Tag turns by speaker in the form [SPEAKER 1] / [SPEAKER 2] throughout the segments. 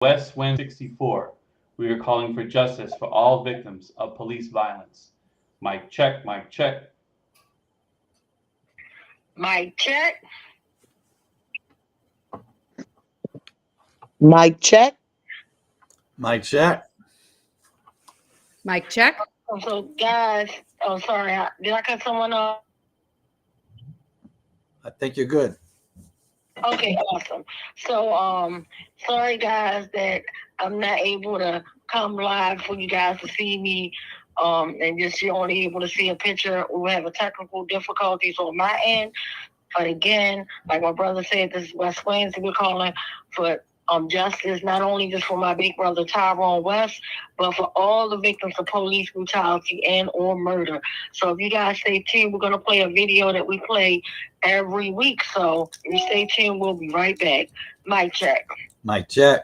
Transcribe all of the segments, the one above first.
[SPEAKER 1] West Wind 64. We are calling for justice for all victims of police violence. Mic check, mic check.
[SPEAKER 2] Mic check.
[SPEAKER 3] Mic check.
[SPEAKER 4] Mic check.
[SPEAKER 5] Mic check.
[SPEAKER 2] So, guys, sorry, did I cut someone off?
[SPEAKER 4] I think you're good.
[SPEAKER 2] Okay, awesome. So, sorry, guys, that I'm not able to come live for you guys to see me, and just you're only able to see a picture. We have a technical difficulties on my end. But again, like my brother said, this is West Wayne, so we're calling for justice, not only just for my big brother Tyrone West, but for all the victims of police brutality and or murder. So if you guys stay tuned, we're going to play a video that we play every week. So if you stay tuned, we'll be right back. Mic check.
[SPEAKER 4] Mic check.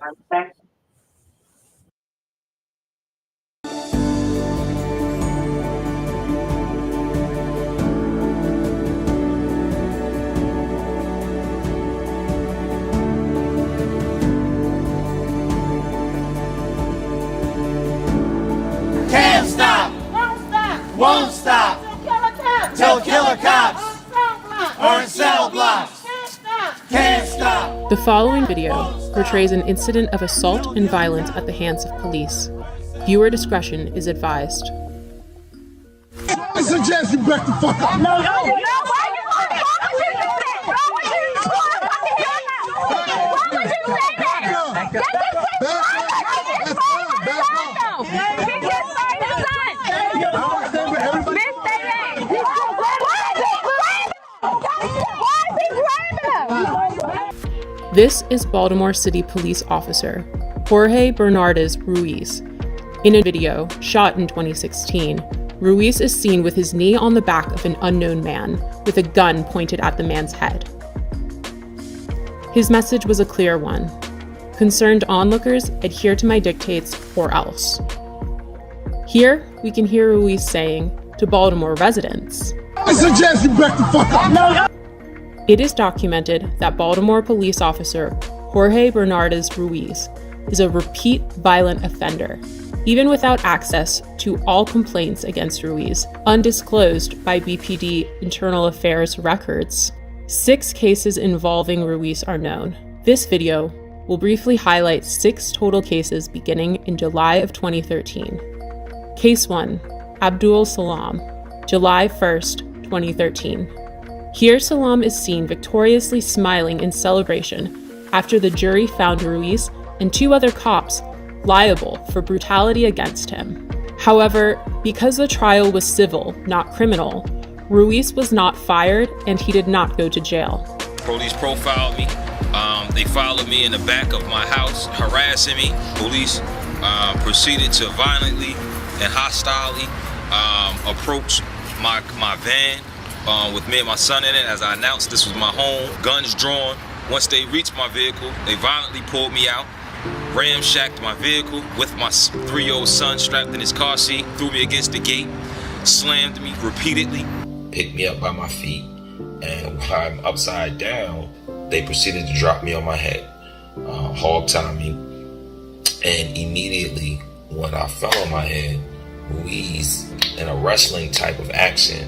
[SPEAKER 6] Can't stop, won't stop, till killer cops are in cell blocks. Can't stop.
[SPEAKER 7] The following video portrays an incident of assault and violence at the hands of police. Viewer discretion is advised.
[SPEAKER 8] I suggest you back the fuck up. No,
[SPEAKER 7] This is Baltimore City Police Officer Jorge Bernardes Ruiz. In a video shot in 2016, Ruiz is seen with his knee on the back of an unknown man with a gun pointed at the man's head. His message was a clear one: concerned onlookers, adhere to my dictates or else. Here, we can hear Ruiz saying to Baltimore residents,
[SPEAKER 8] I suggest you back the fuck up.
[SPEAKER 7] It is documented that Baltimore police officer Jorge Bernardes Ruiz is a repeat violent offender, even without access to all complaints against Ruiz, undisclosed by BPD Internal Affairs records. 6 cases involving Ruiz are known. This video will briefly highlight 6 total cases beginning in July of 2013. Case 1, Abdul Salam, July 1st, 2013. Here, Salam is seen victoriously smiling in celebration after the jury found Ruiz and 2 other cops liable for brutality against him. However, because the trial was civil, not criminal, Ruiz was not fired and he did not go to jail.
[SPEAKER 9] Police profiled me. They followed me in the back of my house, harassing me. Police proceeded to violently and hostilely approach my van with me and my son in it. As I announced, this was my home, guns drawn. Once they reached my vehicle, they violently pulled me out, ramshacked my vehicle with my 3-year-old son strapped in his car seat, threw me against the gate, slammed me repeatedly. Picked me up by my feet, and while I'm upside down, they proceeded to drop me on my head, hog tie me, and immediately when I fell on my head, Ruiz, in a wrestling type of action,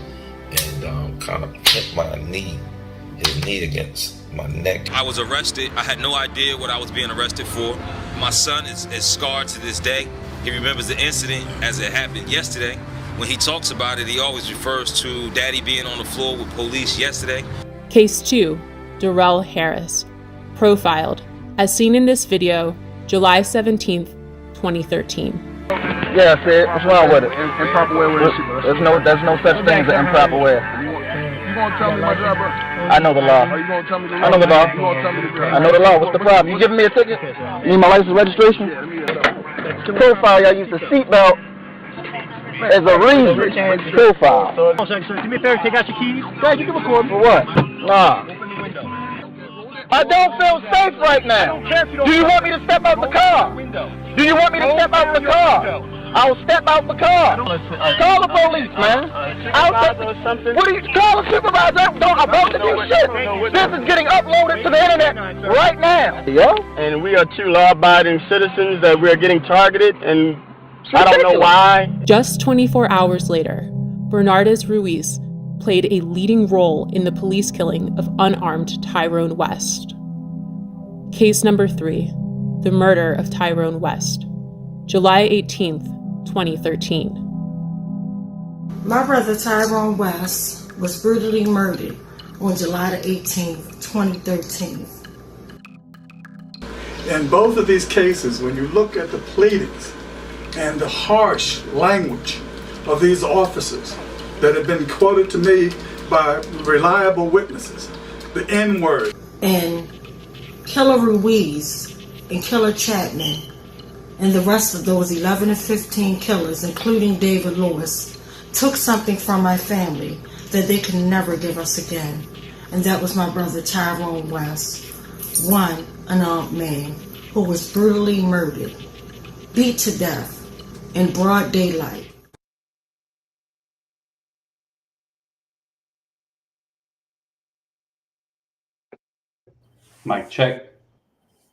[SPEAKER 9] and kind of hit his knee against my neck. I was arrested. I had no idea what I was being arrested for. My son is scarred to this day. He remembers the incident as it happened yesterday. When he talks about it, he always refers to Daddy being on the floor with police yesterday.
[SPEAKER 7] Case 2, Darrell Harris, profiled, as seen in this video, July 17th, 2013.
[SPEAKER 10] Yeah, I said, what's wrong with it? Improper wear with it. There's no such thing as improper wear.
[SPEAKER 8] You gonna tell me my job, bro?
[SPEAKER 10] I know the law.
[SPEAKER 8] Are you gonna tell me the law?
[SPEAKER 10] I know the law.
[SPEAKER 8] You gonna tell me the law?
[SPEAKER 10] I know the law. What's the problem? You giving me a ticket? You need my license registration?
[SPEAKER 8] Yeah, let me get that.
[SPEAKER 10] To profile, y'all use the seatbelt as a reason. Profile.
[SPEAKER 11] Do me a favor, take out your keys.
[SPEAKER 10] Dad, you can record for what? Nah. I don't feel safe right now. Do you want me to step out the car? Do you want me to step out the car? I'll step out the car. Call the police, man. What do you call a supervisor? Don't about to do shit. This is getting uploaded to the internet right now. Yeah.
[SPEAKER 11] And we are two law-abiding citizens that we are getting targeted, and I don't know why.
[SPEAKER 7] Just 24 hours later, Bernardez Ruiz played a leading role in the police killing of unarmed Tyrone West. Case number 3, the murder of Tyrone West, July 18th, 2013.
[SPEAKER 3] My brother Tyrone West was brutally murdered on July the 18th, 2013.
[SPEAKER 8] In both of these cases, when you look at the pleadings and the harsh language of these officers that have been quoted to me by reliable witnesses, the N-word.
[SPEAKER 3] And Killer Ruiz and Killer Chapman and the rest of those 11 to 15 killers, including David Lewis, took something from my family that they can never give us again. And that was my brother Tyrone West, one unarmed man who was brutally murdered, beat to death in broad daylight.
[SPEAKER 1] Mic check.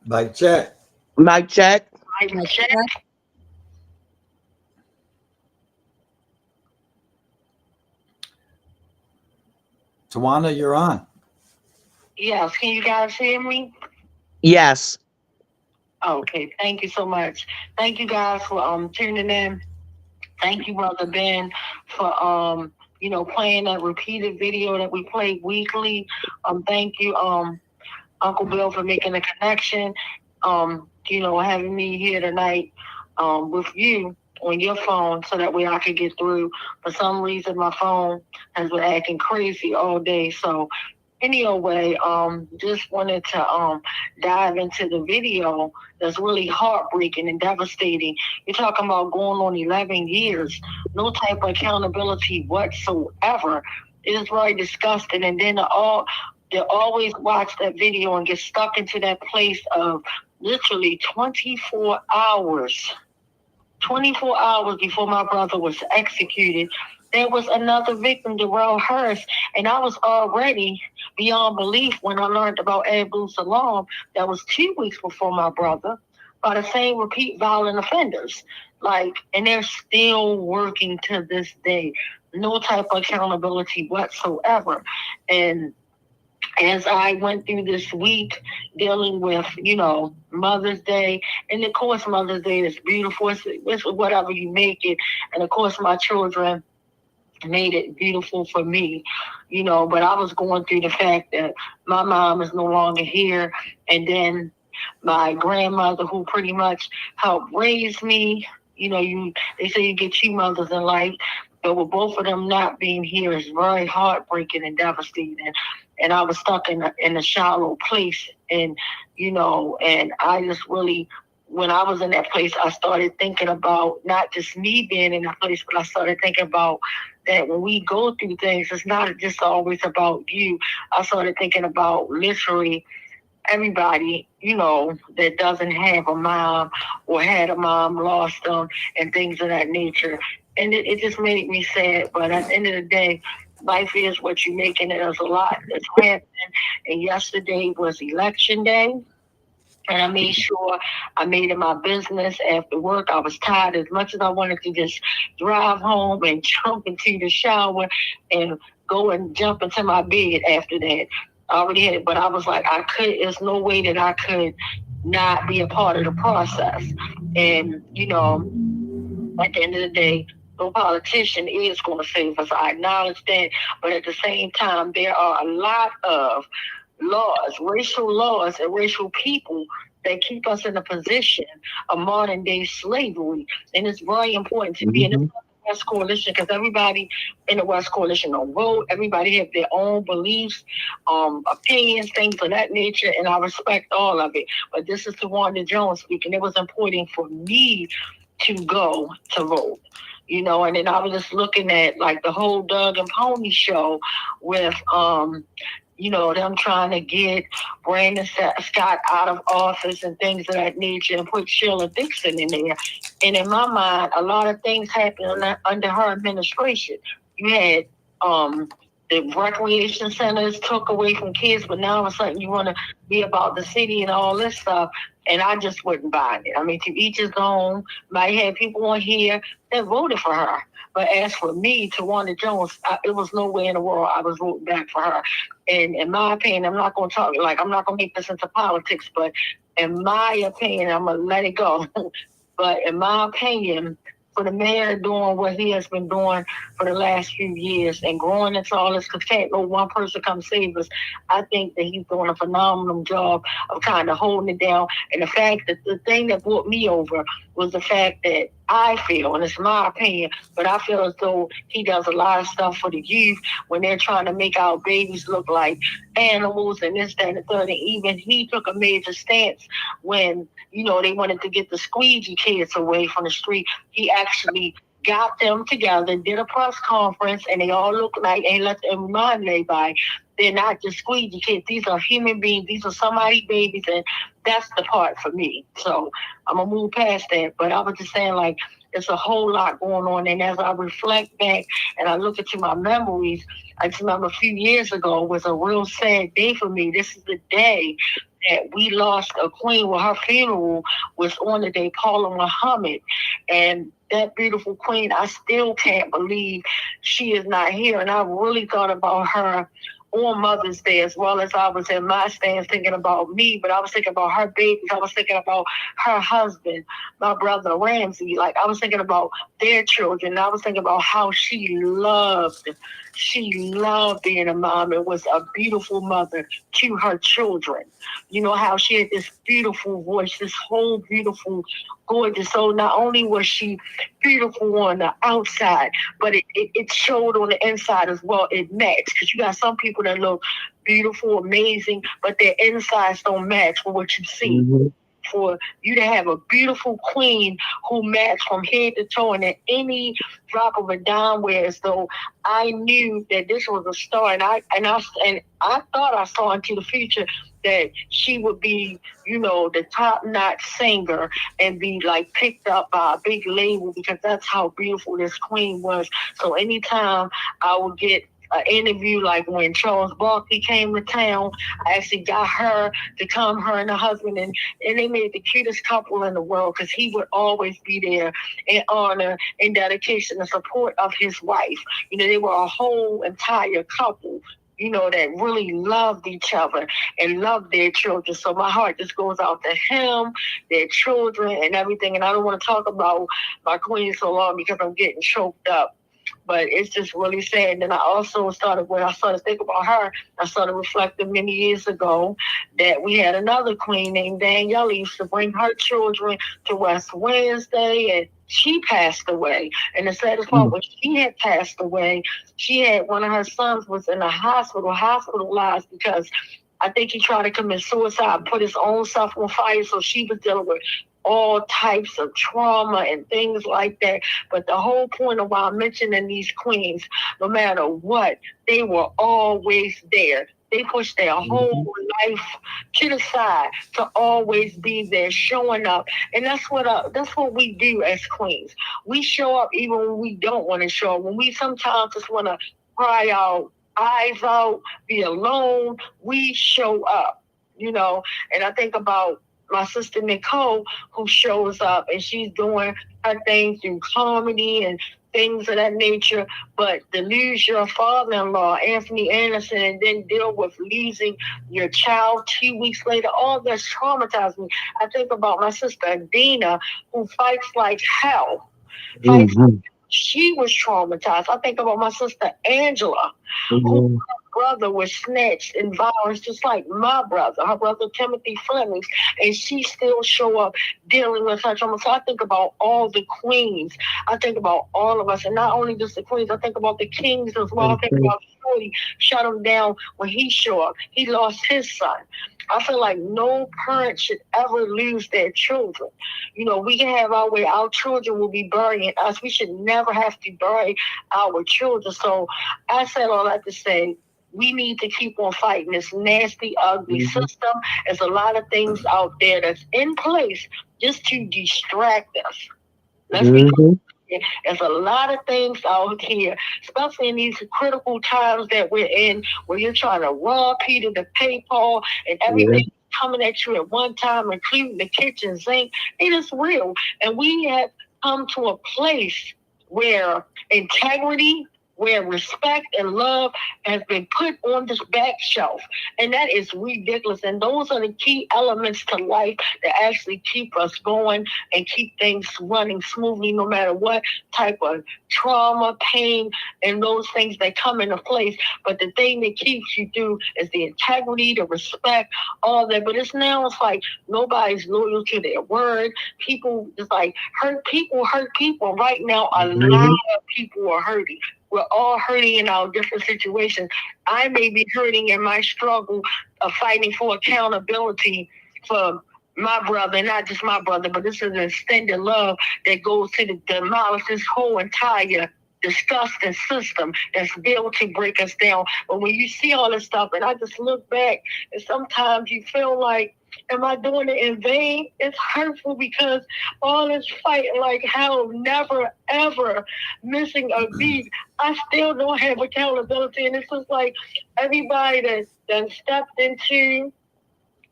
[SPEAKER 4] Mic check.
[SPEAKER 10] Mic check.
[SPEAKER 2] Mic check.
[SPEAKER 4] Tawana, you're on.
[SPEAKER 2] Yes, can you guys hear me?
[SPEAKER 10] Yes.
[SPEAKER 2] Okay, thank you so much. Thank you guys for tuning in. Thank you, Brother Ben, for playing that repeated video that we play weekly. Thank you, Uncle Bill, for making the connection. Having me here tonight with you on your phone so that way I could get through. For some reason, my phone has been acting crazy all day. So anyway, just wanted to dive into the video that's really heartbreaking and devastating. You're talking about going on 11 years, no type of accountability whatsoever. It is very disgusting. And then they always watch that video and get stuck into that place of literally 24 hours. 24 hours before my brother was executed, there was another victim, Darrell Harris, and I was already beyond belief when I learned about Abdul Salam. That was 2 weeks before my brother, by the same repeat violent offenders. And they're still working to this day. No type of accountability whatsoever. And as I went through this week dealing with, Mother's Day, and of course Mother's Day is beautiful, it's whatever you make it, and of course my children made it beautiful for me, but I was going through the fact that my mom is no longer here, and then my grandmother, who pretty much helped raise me, they say you get 2 mothers in life, but with both of them not being here is very heartbreaking and devastating. And I was stuck in a shallow place. And, and I just really, when I was in that place, I started thinking about not just me being in that place, but I started thinking about that when we go through things, it's not just always about you. I started thinking about literally everybody, that doesn't have a mom or had a mom, lost them, and things of that nature. And it just made me sad. But at the end of the day, life is what you make, and there's a lot that's happening. And yesterday was election day, and I made sure I made it my business after work. I was tired as much as I wanted to just drive home and jump into the shower and go and jump into my bed after that. I already had it, but I was like, there's no way that I could not be a part of the process. And, at the end of the day, no politician is going to save us. I acknowledge that. But at the same time, there are a lot of laws, racial laws and racial people that keep us in a position of modern day slavery. And it's very important to be in the West Coalition, because everybody in the West Coalition don't vote. Everybody have their own beliefs, opinions, things of that nature, and I respect all of it. But this is Tawanda Jones speaking. It was important for me to go to vote. And then I was just looking at the whole Doug and Pony show with you know, them trying to get Brandon Scott out of office and things of that nature and put Sheila Dixon in there. And in my mind, a lot of things happened under her administration. You had the recreation centers took away from kids, but now all of a sudden you want to be about the city and all this stuff. And I just wouldn't buy it. I mean, to each his own. Might have people on here that voted for her. But as for me, Tawana Jones, it was no way in the world I was voting back for her. And in my opinion, I'm not going to talk, like, I'm not going to make this into politics, but in my opinion, I'm going to let it go. But in my opinion, for the mayor doing what he has been doing for the last few years and growing into all this, because can't no one person come save us, I think that he's doing a phenomenal job of kind of holding it down. And the fact that the thing that brought me over was the fact that I feel, and it's my opinion, but I feel as though he does a lot of stuff for the youth when they're trying to make our babies look like animals and this, that, and the third. And even he took a major stance when, you know, they wanted to get the squeegee kids away from the street. He actually got them together, did a press conference, and they all look like, and let them remind everybody, they're not just squeegee kids. These are human beings. These are somebody's babies, and that's the part for me. So I'm going to move past that. But I was just saying, like, there's a whole lot going on. And as I reflect back and I look into my memories, I just remember a few years ago was a real sad day for me. This is the day that we lost a queen. Well, her funeral was on the day, Paula Muhammad. And that beautiful queen, I still can't believe she is not here. And I really thought about her on Mother's Day, as well as I was in my stance thinking about me, but I was thinking about her babies. I was thinking about her husband, my brother Ramsey. Like, I was thinking about their children. I was thinking about how she loved being a mom and was a beautiful mother to her children. You know, how she had this beautiful voice, this whole beautiful, gorgeous. So not only was she beautiful on the outside, but it showed on the inside as well. It matched, because you got some people that look beautiful, amazing, but their insides don't match with what you see. Mm-hmm. For you to have a beautiful queen who matched from head to toe, and at any drop of a dime, where as though I knew that this was a star, and I thought I saw into the future that she would be, you know, the top-notch singer and be like picked up by a big label, because that's how beautiful this queen was. So anytime I would get an interview, like when Charles Barkley came to town, I actually got her to come, her and her husband, and they made the cutest couple in the world, because he would always be there in honor and dedication and support of his wife. You know, they were a whole entire couple, you know, that really loved each other and loved their children. So my heart just goes out to him, their children, and everything. And I don't want to talk about my queen so long because I'm getting choked up. But it's just really sad. And then I also started, when I started thinking about her, I started reflecting many years ago that we had another queen named Danielle who used to bring her children to West Wednesday, and she passed away. And the saddest part, when she had passed away, she had one of her sons was in the hospital, hospitalized, because I think he tried to commit suicide, put his own self on fire. So she was dealing with all types of trauma and things like that. But the whole point of why I'm mentioning these queens, no matter what, they were always there. They pushed their whole life to the side to always be there, showing up. And that's what we do as queens. We show up even when we don't want to show up. When we sometimes just want to cry out, eyes out, be alone, we show up, you know. And I think about my sister Nicole, who shows up, and she's doing her thing through comedy and things of that nature. But to lose your father-in-law, Anthony Anderson, and then deal with losing your child 2 weeks later, all this traumatized me. I think about my sister Adina, who fights like hell. She was traumatized. I think about my sister Angela, who her brother was snatched in violence, just like my brother, her brother Timothy Fleming, and she still show up dealing with her trauma. So I think about all the queens. I think about all of us, and not only just the queens. I think about the kings as well. I think about Shorty shut him down when he showed up. He lost his son. I feel like no parent should ever lose their children. You know, we can have our way. Our children will be burying us. We should never have to bury our children. So I said all that to say, we need to keep on fighting this nasty, ugly system. There's a lot of things out there that's in place just to distract us. Let's be clear. There's a lot of things out here, especially in these critical times that we're in, where you're trying to rob Peter to pay Paul, and everything coming at you at one time, including the kitchen sink. It is real. And we have come to a place where integrity, where respect and love has been put on this back shelf. And that is ridiculous. And those are the key elements to life that actually keep us going and keep things running smoothly, no matter what type of trauma, pain, and those things that come into place. But the thing that keeps you through is the integrity, the respect, all that. But it's like nobody's loyal to their word. People just like hurt people. Right now, a lot of people are hurting. We're all hurting in our different situations. I may be hurting in my struggle of fighting for accountability for my brother, not just my brother, but this is an extended love that goes to demolish this whole entire disgusting system that's built to break us down. But when you see all this stuff, and I just look back, and sometimes you feel like, am I doing it in vain? It's hurtful because all this fighting like hell, never, ever missing a beat. I still don't have accountability. And it's just like everybody that done stepped into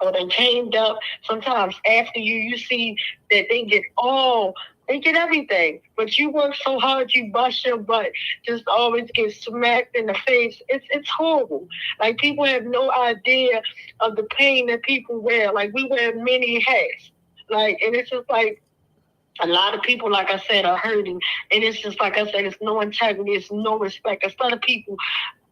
[SPEAKER 2] or they came up, sometimes after you see that they get everything, but you work so hard, you bust your butt, just always get smacked in the face. It's horrible. Like, people have no idea of the pain that people wear. Like, we wear many hats. Like, and it's just like, a lot of people, like I said, are hurting. And it's just like I said, it's no integrity, it's no respect. It's not people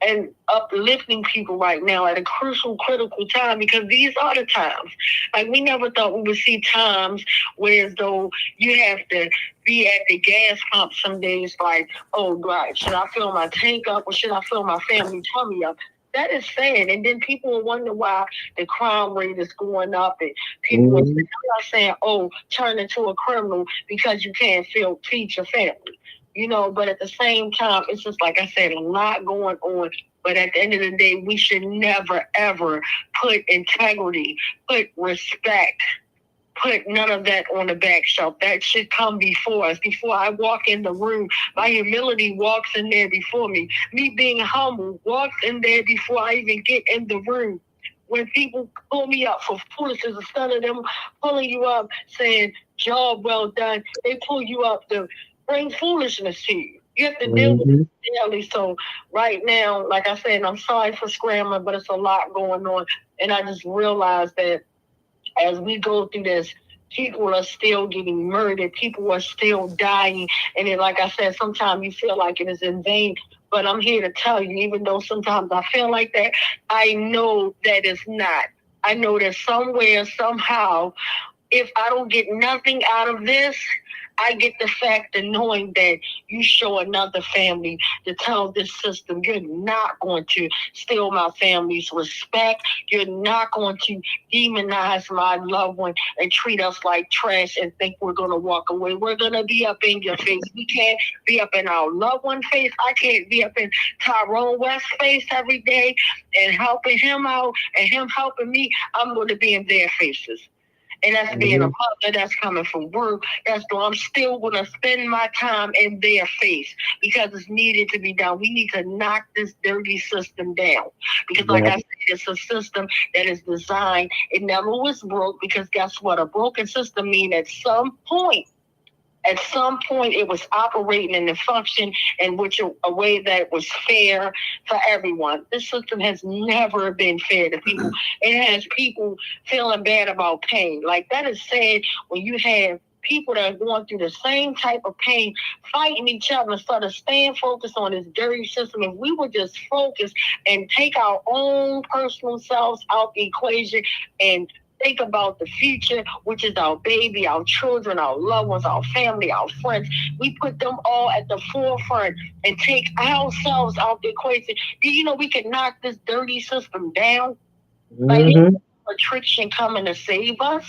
[SPEAKER 2] and uplifting people right now at a crucial, critical time, because these are the times. Like, we never thought we would see times where as though you have to be at the gas pump some days like, oh, God, should I fill my tank up or should I fill my family tummy up? That is sad. And then people will wonder why the crime rate is going up. And people will say, I'm not saying, oh, turn into a criminal because you can't feed your family. You know, but at the same time, it's just like I said, a lot going on. But at the end of the day, we should never, ever put integrity, put respect, put none of that on the back shelf. That should come before us. Before I walk in the room, my humility walks in there before me. Me being humble walks in there before I even get in the room. When people pull me up for foolishness, instead of them pulling you up saying, job well done, they pull you up to bring foolishness to you. You have to deal with it daily. So right now, like I said, I'm sorry for scrambling, but it's a lot going on. And I just realized that as we go through this, people are still getting murdered. People are still dying. And then, like I said, sometimes you feel like it is in vain. But I'm here to tell you, even though sometimes I feel like that, I know that it's not. I know that somewhere, somehow, if I don't get nothing out of this, I get the fact of knowing that you show another family to tell this system, you're not going to steal my family's respect. You're not going to demonize my loved one and treat us like trash and think we're going to walk away. We're going to be up in your face. We can't be up in our loved one's face. I can't be up in Tyrone West's face every day and helping him out and him helping me. I'm going to be in their faces. And that's being a mother, that's coming from work. That's why I'm still going to spend my time in their face because it's needed to be done. We need to knock this dirty system down. Because like I said, it's a system that is designed. It never was broke because guess what? A broken system means at some point it was operating in the function in which a way that was fair for everyone. This system has never been fair to people. It has people feeling bad about pain. Like, that is sad when you have people that are going through the same type of pain, fighting each other instead of staying focused on this dirty system. If we would just focus and take our own personal selves out the equation and think about the future, which is our baby, our children, our loved ones, our family, our friends. We put them all at the forefront and take ourselves out the equation. Do you know we can knock this dirty system down? Like, attrition coming to save us?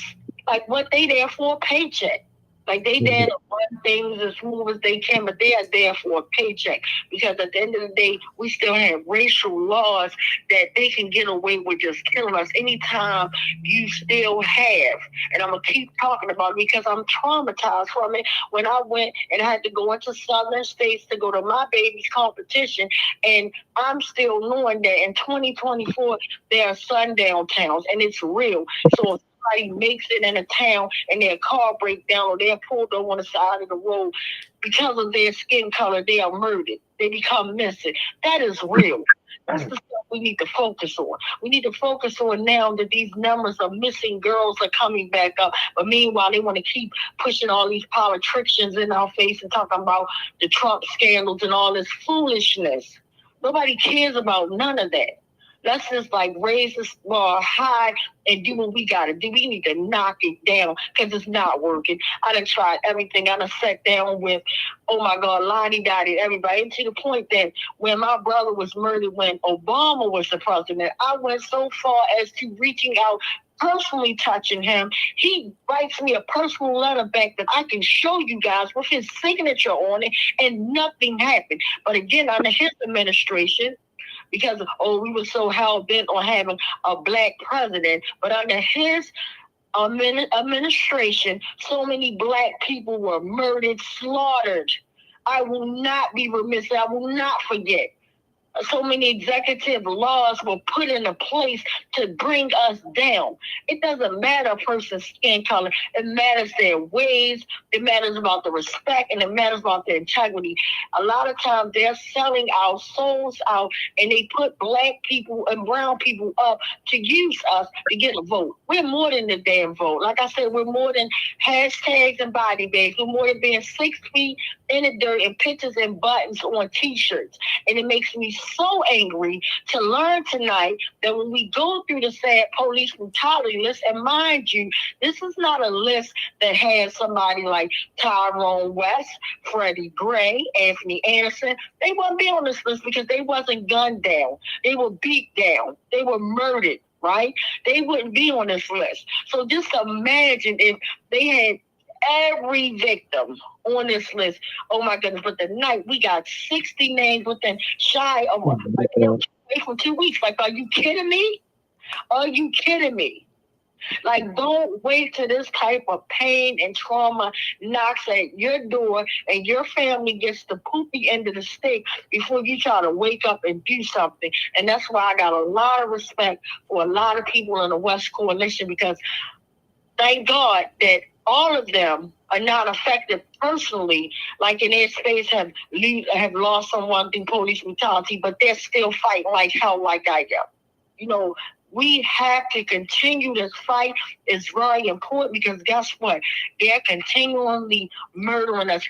[SPEAKER 2] Like, what they there for? A paycheck. Like they there to run things as smooth as they can, but they are there for a paycheck. Because at the end of the day, we still have racial laws that they can get away with just killing us anytime you still have. And I'm gonna keep talking about it because I'm traumatized from it. When I went and I had to go into southern states to go to my baby's competition, and I'm still knowing that in 2024 there are sundown towns, and it's real. So somebody makes it in a town and their car breaks down or they're pulled over on the side of the road because of their skin color, they are murdered. They become missing. That is real. That's the stuff we need to focus on. We need to focus on now that these numbers of missing girls are coming back up. But meanwhile, they want to keep pushing all these politicians in our face and talking about the Trump scandals and all this foolishness. Nobody cares about none of that. Let's just like raise this bar high and do what we gotta do. We need to knock it down because it's not working. I done tried everything. I done sat down with, oh my God, Lonnie Dottie, everybody, to the point that when my brother was murdered, when Obama was the president, I went so far as to reaching out, personally touching him. He writes me a personal letter back that I can show you guys with his signature on it, and nothing happened. But again, under his administration, because, we were so hell-bent on having a black president. But under his administration, so many black people were murdered, slaughtered. I will not be remiss. I will not forget. So many executive laws were put into place to bring us down. It doesn't matter a person's skin color. It matters their ways. It matters about the respect, and it matters about their integrity. A lot of times they're selling our souls out, and they put black people and brown people up to use us to get a vote. We're more than the damn vote. Like I said, we're more than hashtags and body bags. We're more than being 6 feet in the dirt and pictures and buttons on T-shirts. And it makes me so angry to learn tonight that when we go through the sad police brutality list, and mind you, this is not a list that has somebody like Tyrone West, Freddie Gray, Anthony Anderson. They wouldn't be on this list because they wasn't gunned down. They were beat down. They were murdered, right? They wouldn't be on this list. So just imagine if they had every victim on this list. Oh my goodness. But tonight we got 60 names within shy of from 2 weeks. Like, are you kidding me? Are you kidding me? Like, don't wait till this type of pain and trauma knocks at your door and your family gets the poopy end of the stick before you try to wake up and do something. And that's why I got a lot of respect for a lot of people in the West Coalition, because thank God that all of them are not affected personally, like in their space have lost someone through police brutality, but they're still fighting like hell, like I am. You know, we have to continue this fight. It's very important because guess what? They're continuously murdering us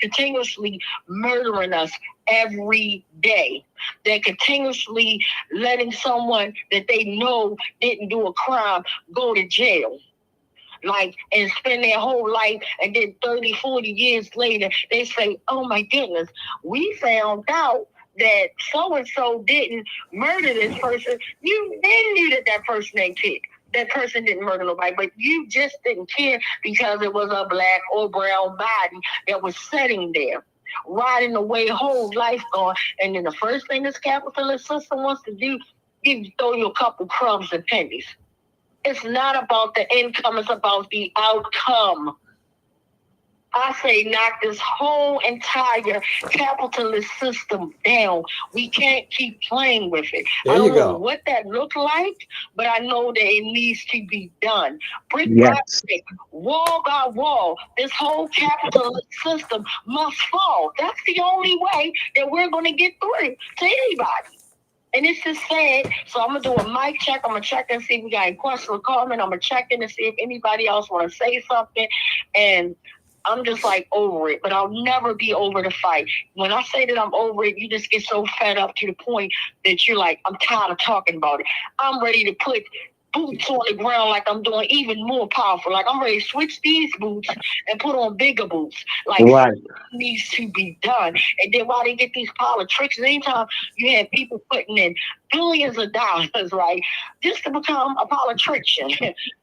[SPEAKER 2] every day. They're continuously letting someone that they know didn't do a crime go to jail. Like, and spend their whole life, and then 30, 40 years later, they say, oh my goodness, we found out that so-and-so didn't murder this person. You then knew that person ain't kid. That person didn't murder nobody, but you just didn't care because it was a black or brown body that was sitting there, rotting away, whole life gone. And then the first thing this capitalist system wants to do is throw you a couple crumbs and pennies. It's not about the income, it's about the outcome. I say knock this whole entire capitalist system down. We can't keep playing with it. I don't know what that looked like, but I know that it needs to be done. Brick by brick, wall by wall, this whole capitalist system must fall. That's the only way that we're going to get through to anybody. And it's just sad. So I'm going to do a mic check. I'm going to check and see if we got any questions or comment. I'm going to check in to see if anybody else want to say something. And I'm just like over it, but I'll never be over the fight. When I say that I'm over it, you just get so fed up to the point that you're like, I'm tired of talking about it. I'm ready to put boots on the ground like I'm doing even more powerful. Like I'm ready to switch these boots and put on bigger boots. Like
[SPEAKER 10] Right.
[SPEAKER 2] needs to be done. And then while they get these politicians, anytime you have people putting in billions of dollars, right, just to become a politician,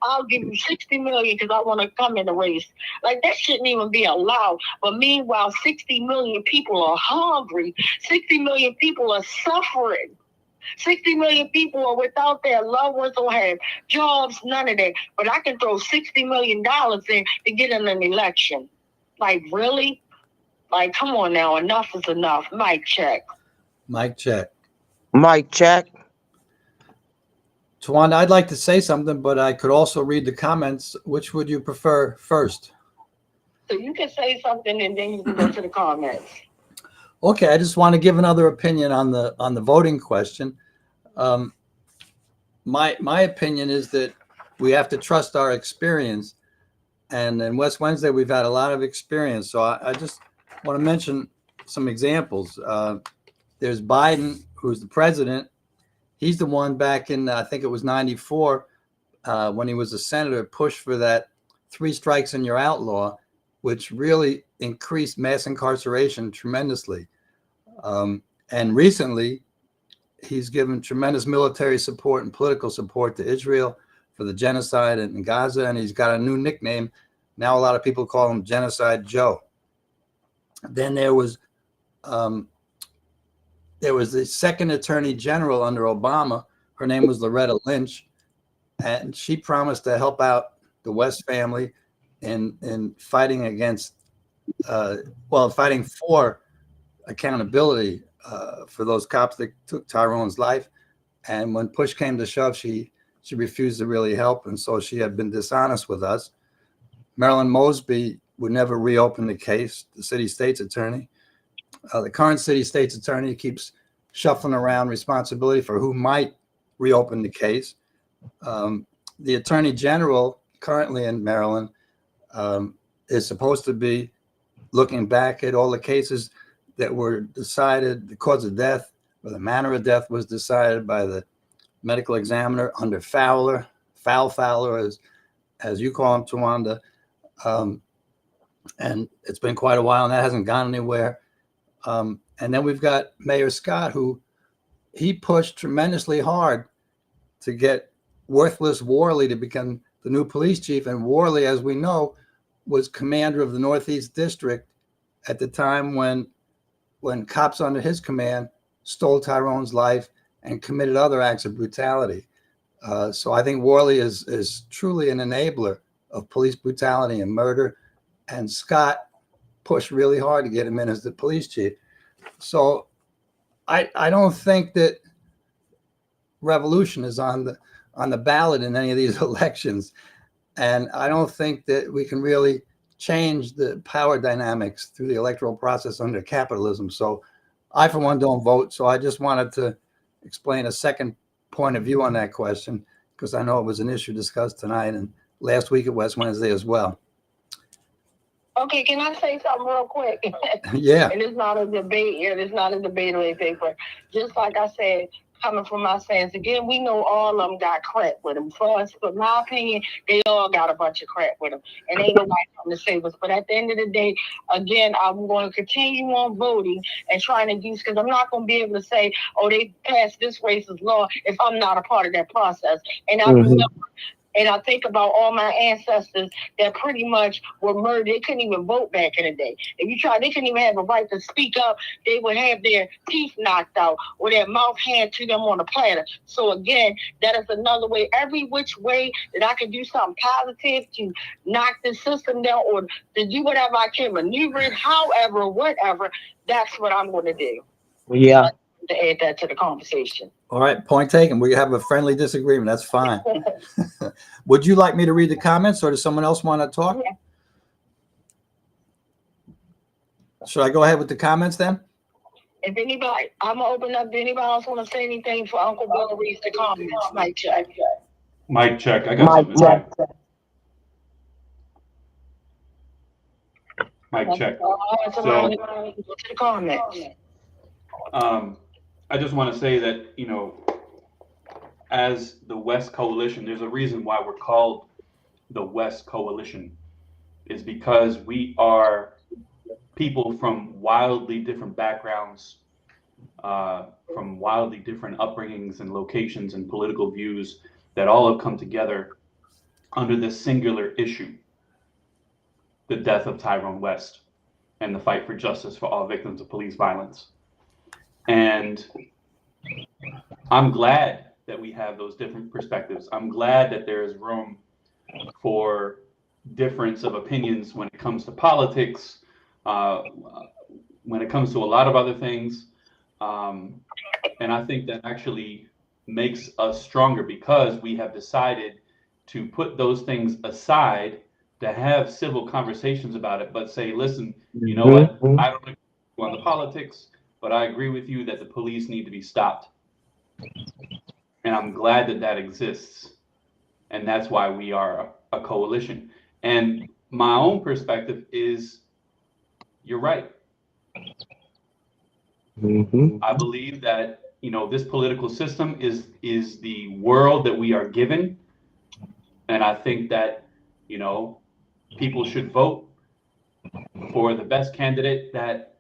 [SPEAKER 2] I'll give you $60 million because I want to come in the race. Like that shouldn't even be allowed. But meanwhile, 60 million people are hungry. 60 million people are suffering. 60 million people are without their loved ones or have jobs, none of that. But I can throw $60 million in to get in an election. Like, really? Like, come on now. Enough is enough. Mic check.
[SPEAKER 4] Mic check.
[SPEAKER 10] Mic check.
[SPEAKER 4] Tawanda, I'd like to say something, but I could also read the comments. Which would you prefer first?
[SPEAKER 2] So you can say something and then you can go to the comments.
[SPEAKER 4] Okay, I just want to give another opinion on the voting question. My opinion is that we have to trust our experience, and in West Wednesday we've had a lot of experience. So I just want to mention some examples. There's Biden, who's the president. He's the one back in I think it was '94 when he was a senator, pushed for that 3 strikes and you're out law, which really increased mass incarceration tremendously. And recently, he's given tremendous military support and political support to Israel for the genocide in Gaza, and he's got a new nickname. Now a lot of people call him Genocide Joe. Then there was the second attorney general under Obama. Her name was Loretta Lynch, and she promised to help out the West family in fighting against, fighting for accountability for those cops that took Tyrone's life. And when push came to shove, she refused to really help, and so she had been dishonest with us. Marilyn Mosby would never reopen the case, the city state's attorney. The current city state's attorney keeps shuffling around responsibility for who might reopen the case. The attorney general currently in Maryland is supposed to be looking back at all the cases that were decided, the cause of death or the manner of death was decided by the medical examiner under Fowler, as you call him, Tawanda. And it's been quite a while, and that hasn't gone anywhere. And then we've got Mayor Scott, who he pushed tremendously hard to get worthless Worley to become the new police chief. And Worley, as we know, was commander of the Northeast District at the time when cops under his command stole Tyrone's life and committed other acts of brutality. So I think Worley is truly an enabler of police brutality and murder. And Scott pushed really hard to get him in as the police chief. So I don't think that revolution is on the ballot in any of these elections. And I don't think that we can really change the power dynamics through the electoral process under capitalism. So I, for one, don't vote. So I just wanted to explain a second point of view on that question, because I know it was an issue discussed tonight and last week at West Wednesday as well.
[SPEAKER 2] Okay, can I say something real quick?
[SPEAKER 4] Yeah.
[SPEAKER 2] And it's not a debate here. It's not a debate or anything, but just like I said, coming from my fans, again, we know all of them got crap with them. For us, but my opinion, they all got a bunch of crap with them. And ain't nobody coming to save us. But at the end of the day, again, I'm going to continue on voting and trying to use, because I'm not going to be able to say, oh, they passed this racist law if I'm not a part of that process. And I remember, and I think about all my ancestors that pretty much were murdered. They couldn't even vote back in the day. If you try, they couldn't even have a right to speak up. They would have their teeth knocked out or their mouth handed to them on a platter. So again, that is another way, every which way that I can do something positive to knock the system down or to do whatever I can, maneuver it, however, whatever, that's what I'm going to do.
[SPEAKER 10] Yeah.
[SPEAKER 2] To add that to the conversation.
[SPEAKER 4] All right, point taken. We have a friendly disagreement. That's fine. Would you like me to read the comments, or does someone else want to talk?
[SPEAKER 2] Yeah.
[SPEAKER 4] Should I go ahead with the comments then?
[SPEAKER 2] If anybody, I'm gonna open up. If anybody else want to say anything for Uncle Bill, reads the comments. Mic check.
[SPEAKER 1] Mic check. I got something to say. Mic check.
[SPEAKER 2] So, go to the comments.
[SPEAKER 1] I just want to say that, as the West Coalition, there's a reason why we're called the West Coalition, is because we are people from wildly different backgrounds, from wildly different upbringings and locations and political views that all have come together under this singular issue, the death of Tyrone West and the fight for justice for all victims of police violence. And I'm glad that we have those different perspectives. I'm glad that there is room for difference of opinions when it comes to politics, when it comes to a lot of other things. And I think that actually makes us stronger because we have decided to put those things aside, to have civil conversations about it, but say, listen, you know what? I don't agree on the politics, but I agree with you that the police need to be stopped. And I'm glad that that exists. And that's why we are a coalition. And my own perspective is, you're right. I believe that, you know, this political system is the world that we are given. And I think that, you know, people should vote for the best candidate that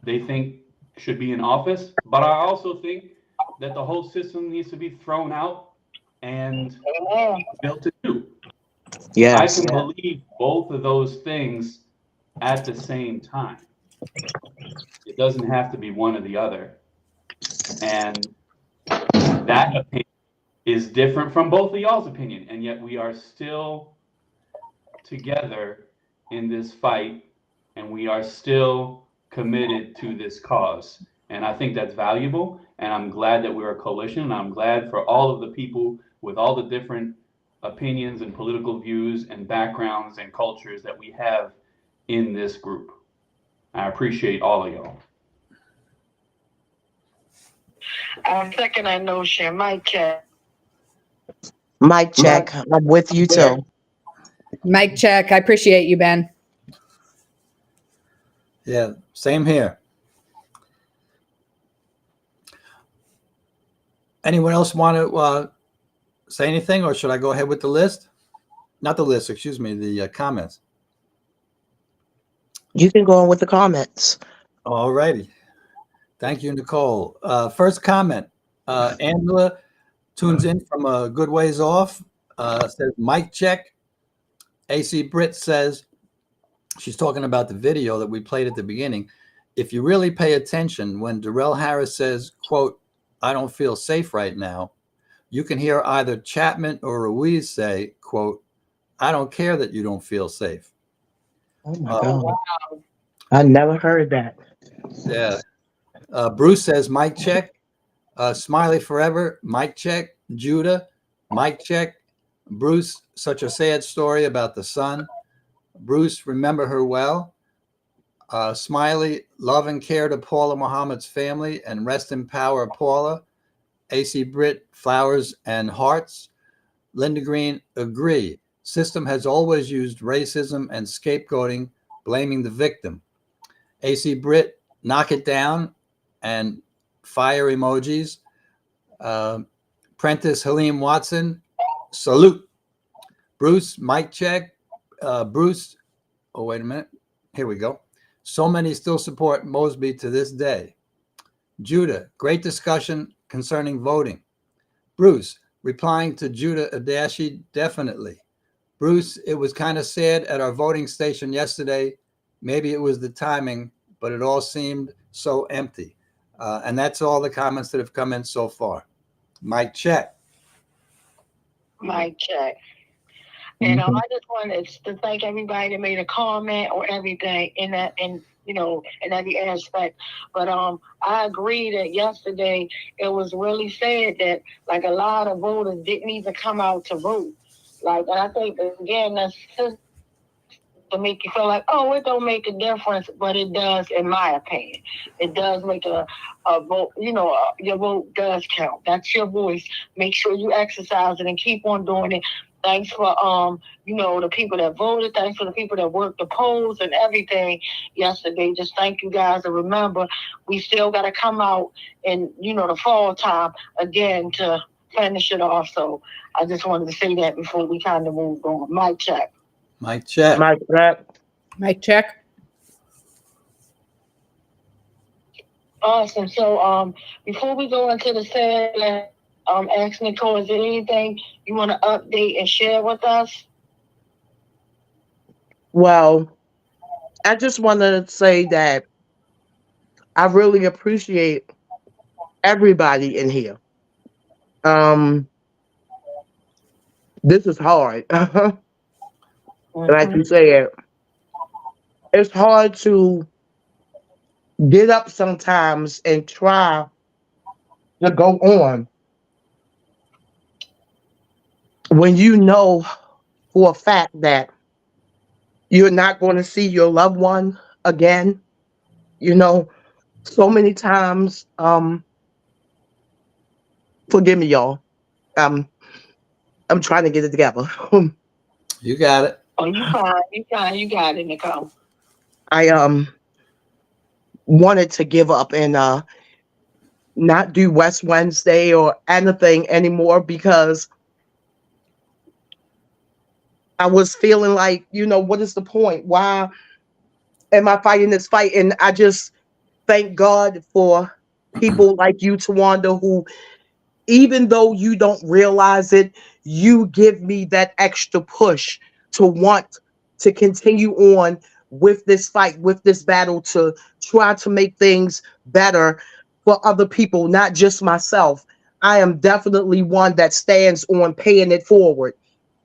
[SPEAKER 1] they think should be in office. But I also think that the whole system needs to be thrown out and built anew.
[SPEAKER 5] Yes.
[SPEAKER 1] I can believe both of those things at the same time. It doesn't have to be one or the other. And that opinion is different from both of y'all's opinion. And yet we are still together in this fight, and we are still committed to this cause. And I think that's valuable. And I'm glad that we're a coalition. And I'm glad for all of the people with all the different opinions and political views and backgrounds and cultures that we have in this group. I appreciate all of y'all.
[SPEAKER 2] Second, I know, Mic check.
[SPEAKER 5] Mic check. I'm with you too.
[SPEAKER 12] Mic check. I appreciate you, Ben.
[SPEAKER 4] Yeah, same here. Anyone else want to say anything, or should I go ahead with the list? Not the list, excuse me, the comments.
[SPEAKER 5] You can go on with the comments.
[SPEAKER 4] All righty. Thank you, Nicole. First comment, Angela tunes in from a good ways off, says mic check. AC Britt says, she's talking about the video that we played at the beginning. If you really pay attention, when Darrell Harris says, quote, I don't feel safe right now, you can hear either Chapman or Ruiz say, quote, I don't care that you don't feel safe.
[SPEAKER 5] Oh my God. Wow. I never heard that.
[SPEAKER 4] Yeah. Bruce says, mic check. Smiley forever, mic check. Judah, mic check. Bruce, such a sad story about the son. Bruce, remember her well. Smiley, love and care to Paula Muhammad's family and rest in power, Paula. AC Britt, flowers and hearts. Linda Green, agree. System has always used racism and scapegoating, blaming the victim. AC Britt, knock it down, and fire emojis. Prentice Halim Watson, salute. Bruce, mic check. Bruce, oh, wait a minute. Here we go. So many still support Mosby to this day. Judah, great discussion concerning voting. Bruce, replying to Judah Adashi, definitely. Bruce, it was kind of sad at our voting station yesterday. Maybe it was the timing, but it all seemed so empty. And that's all the comments that have come in so far. Mic check.
[SPEAKER 2] Mic check. And I just wanted to thank everybody that made a comment or everything in that, in every aspect. But I agree that yesterday it was really sad that like a lot of voters didn't even come out to vote. Like, and I think again that's just to make you feel like, oh, it don't make a difference, but it does, in my opinion. It does make a vote. Your vote does count. That's your voice. Make sure you exercise it and keep on doing it. Thanks for the people that voted. Thanks for the people that worked the polls and everything yesterday. Just thank you guys. And remember, we still got to come out in the fall time again to finish it off. So I just wanted to say that before we kind of move on. Mic check.
[SPEAKER 4] Mic check.
[SPEAKER 5] Mike check.
[SPEAKER 12] Mic check.
[SPEAKER 2] Awesome. So before we go into the segment, ask Nicole, is there anything you want to update and share with us?
[SPEAKER 5] Well, I just want to say that I really appreciate everybody in here. This is hard. Like you said, it's hard to get up sometimes and try to go on when you know for a fact that you're not going to see your loved one again. You know, so many times, forgive me, y'all. I'm trying to get it together.
[SPEAKER 4] You got it.
[SPEAKER 2] Oh, you fine. You got it, Nicole.
[SPEAKER 5] I wanted to give up and not do West Wednesday or anything anymore because I was feeling like, what is the point? Why am I fighting this fight? And I just thank God for people like you, Tawanda, who, even though you don't realize it, you give me that extra push to want to continue on with this fight, with this battle, to try to make things better for other people, not just myself. I am definitely one that stands on paying it forward.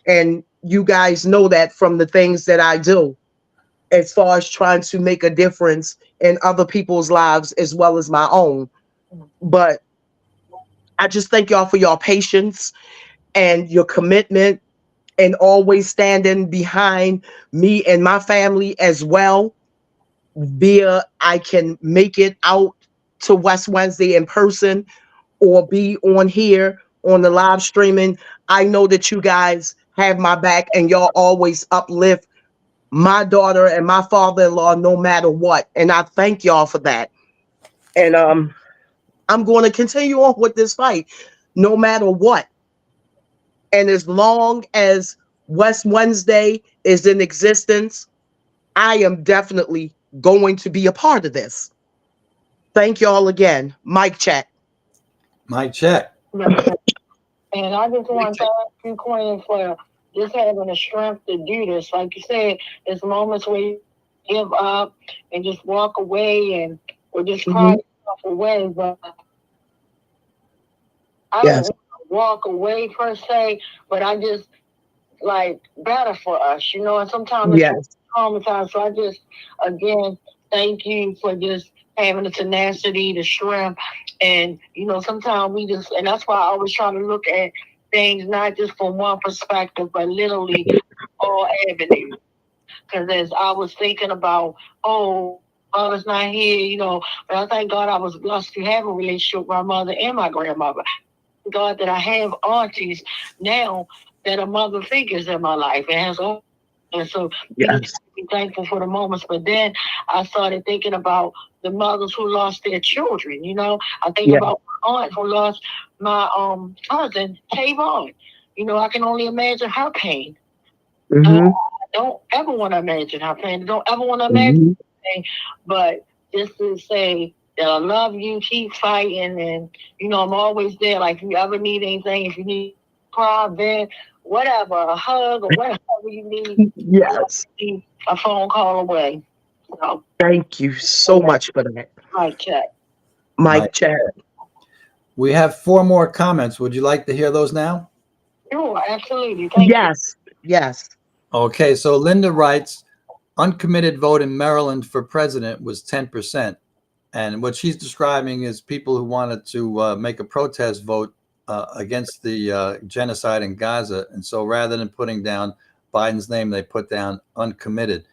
[SPEAKER 5] And you guys know that from the things that I do, as far as trying to make a difference in other people's lives as well as my own. But I just thank y'all for your patience and your commitment and always standing behind me and my family as well. Via I can make it out to West Wednesday in person or be on here on the live streaming. I know that you guys have my back and y'all always uplift my daughter and my father-in-law no matter what. And I thank y'all for that. And I'm going to continue on with this fight no matter what. And as long as West Wednesday is in existence, I am definitely going to be a part of this. Thank y'all again. Mic check.
[SPEAKER 4] Mic check.
[SPEAKER 2] And I just want to thank you, Queen, for just having the strength to do this. Like you said, there's moments where you give up and just walk away and or just cry yourself away. But I don't want to walk away per se, but I just like better for us, and sometimes it's traumatized. So I just, again, thank you for just having the tenacity, the strength. And, sometimes we just, and that's why I always try to look at things not just from one perspective, but literally all avenues. Because as I was thinking about, mother's not here, but I thank God I was blessed to have a relationship with my mother and my grandmother. God that I have aunties now that are mother figures in my life. And so just be thankful for the moments. But then I started thinking about the mothers who lost their children. I think about my aunt who lost my cousin, Tavon. I can only imagine her pain. I don't ever want to imagine her pain. I don't ever want to imagine her pain. But just to say that I love you, keep fighting, and I'm always there. Like if you ever need anything, if you need cry, vent, whatever, a hug or whatever you need, a phone call away. So,
[SPEAKER 5] thank you so much for that.
[SPEAKER 2] Mic check.
[SPEAKER 5] Mic check.
[SPEAKER 4] We have 4 more comments. Would you like to hear those now?
[SPEAKER 2] Sure, absolutely. Thank you.
[SPEAKER 5] Yes.
[SPEAKER 4] Okay, so Linda writes, uncommitted vote in Maryland for president was 10%. And what she's describing is people who wanted to make a protest vote against the genocide in Gaza. And so rather than putting down Biden's name, they put down uncommitted.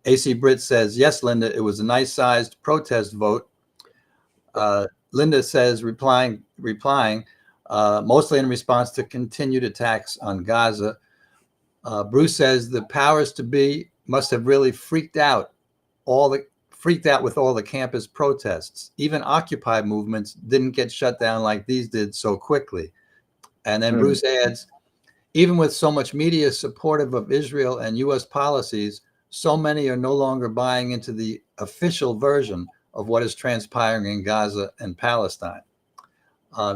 [SPEAKER 4] AC Britt says, yes, Linda, it was a nice sized protest vote. Linda says, replying, mostly in response to continued attacks on Gaza. Bruce says the powers to be must have really freaked out all the freaked out with all the campus protests. Even Occupy movements didn't get shut down like these did so quickly. And then Bruce adds, even with so much media supportive of Israel and U.S. policies, so many are no longer buying into the official version of what is transpiring in Gaza and Palestine.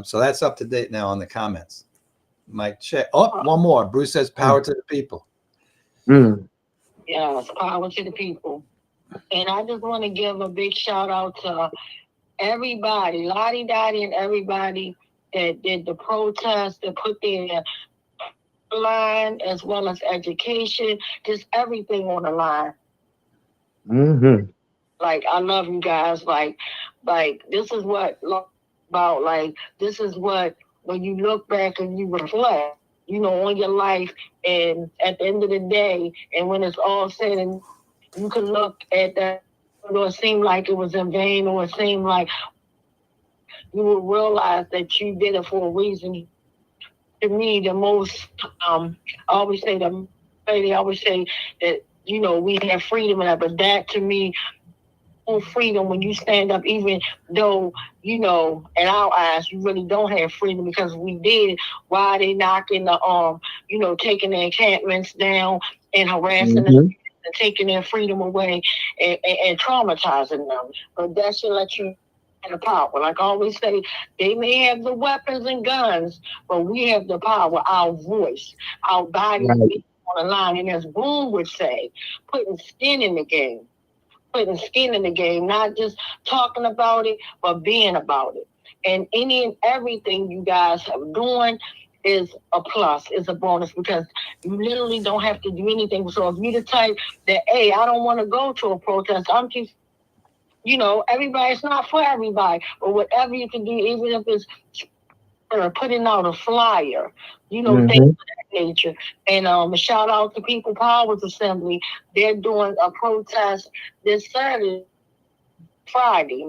[SPEAKER 4] So that's up to date now on the comments. Mike, check. Oh, one more. Bruce says, power to the people.
[SPEAKER 2] Yes, power to the people. And I just want to give a big shout out to everybody, Lottie Dottie and everybody that did the protest, that put their line, as well as education, just everything on the line. Like, I love you guys. Like this is what about, like, this is what, when you look back and you reflect, you know, on your life, and at the end of the day, and when it's all said, and you can look at that, or it seemed like it was in vain, or it seemed like you will realize that you did it for a reason. To me, the most, I always say they always say that, you know, we have freedom and that, but that to me, freedom when you stand up, even though, you know, in our eyes, you really don't have freedom, because we did. Why are they knocking the, you know, taking the encampments down and harassing them and taking their freedom away and traumatizing them? But that should let you in the power. Like I always say, they may have the weapons and guns, but we have the power, our voice, our body on the line. And as Boone would say, putting skin in the game. Putting skin in the game, not just talking about it, but being about it. And any and everything you guys have doing is a plus, is a bonus, because you literally don't have to do anything. So if you're the type that, hey, I don't want to go to a protest, I'm just, you know, everybody's not for everybody, but whatever you can do, even if it's putting out a flyer, you know, things of that nature. And a shout out to People Powers Assembly. They're doing a protest this Saturday, Friday,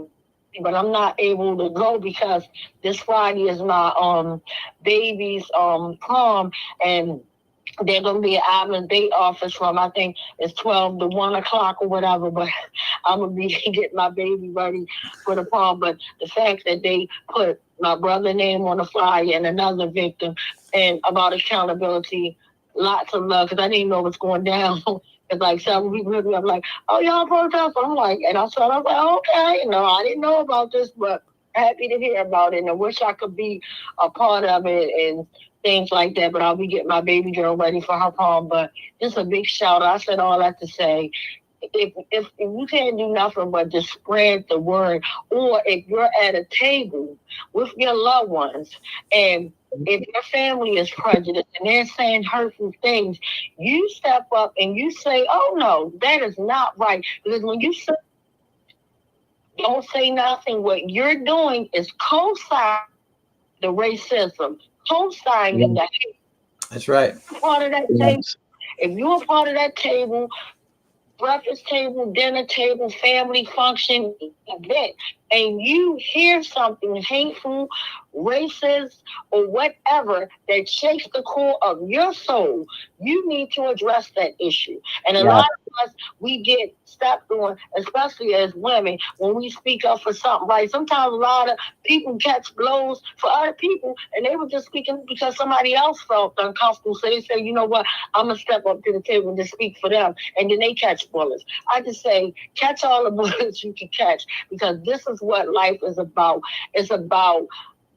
[SPEAKER 2] but I'm not able to go because this Friday is my baby's prom, and they're going to be at Admin Bay office from, I think it's 12 to 1 o'clock or whatever, but I'm going to be getting my baby ready for the prom. But the fact that they put my brother's name on the flyer and another victim, and about accountability, lots of love, because I didn't know what's going down. It's like several people hit me up like, oh, y'all protest? I'm like, and I was like, okay, no, I didn't know about this, but happy to hear about it, and I wish I could be a part of it and things like that, but I'll be getting my baby girl ready for her prom. But just a big shout out. I said all that to say, if you can't do nothing but just spread the word, or if you're at a table with your loved ones, and if your family is prejudiced and they're saying hurtful things, you step up and you say, oh no, that is not right. Because when you say, don't say nothing, what you're doing is co-sign the racism, co-signing the hate.
[SPEAKER 4] That's right.
[SPEAKER 2] Part of that table. If you're a part of that table, breakfast table, dinner table, family function, event, and you hear something hateful, racist, or whatever that shakes the core of your soul, you need to address that issue. And a lot of us, we get stepped on, especially as women, when we speak up for something right. Sometimes a lot of people catch blows for other people, and they were just speaking because somebody else felt uncomfortable. So they say, you know what, I'm going to step up to the table and just speak for them. And then they catch bullets. I just say, catch all the bullets you can catch, because this is what life is about. It's about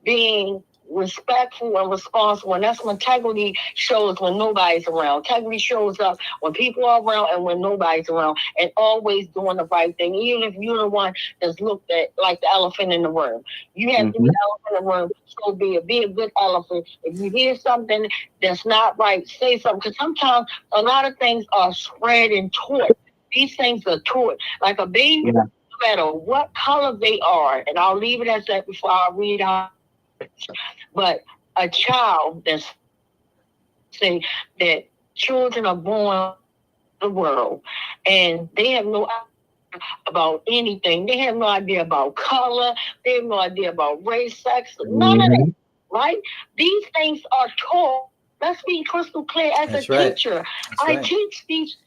[SPEAKER 2] being respectful and responsible, and that's when integrity shows when nobody's around. Integrity shows up when people are around and when nobody's around, and always doing the right thing, even if you're the one that's looked at like the elephant in the room. You have to be the elephant in the room, so be a good elephant. If you hear something that's not right, say something, because sometimes a lot of things are spread and taught. These things are taught. Like a baby, no matter what color they are, and I'll leave it as that before I read out. But a child that's saying that children are born in the world and they have no idea about anything. They have no idea about color. They have no idea about race, sex, none of that, right? These things are taught Let's be crystal clear as
[SPEAKER 4] That's
[SPEAKER 2] a
[SPEAKER 4] right.
[SPEAKER 2] teacher.
[SPEAKER 4] That's
[SPEAKER 2] I
[SPEAKER 4] right.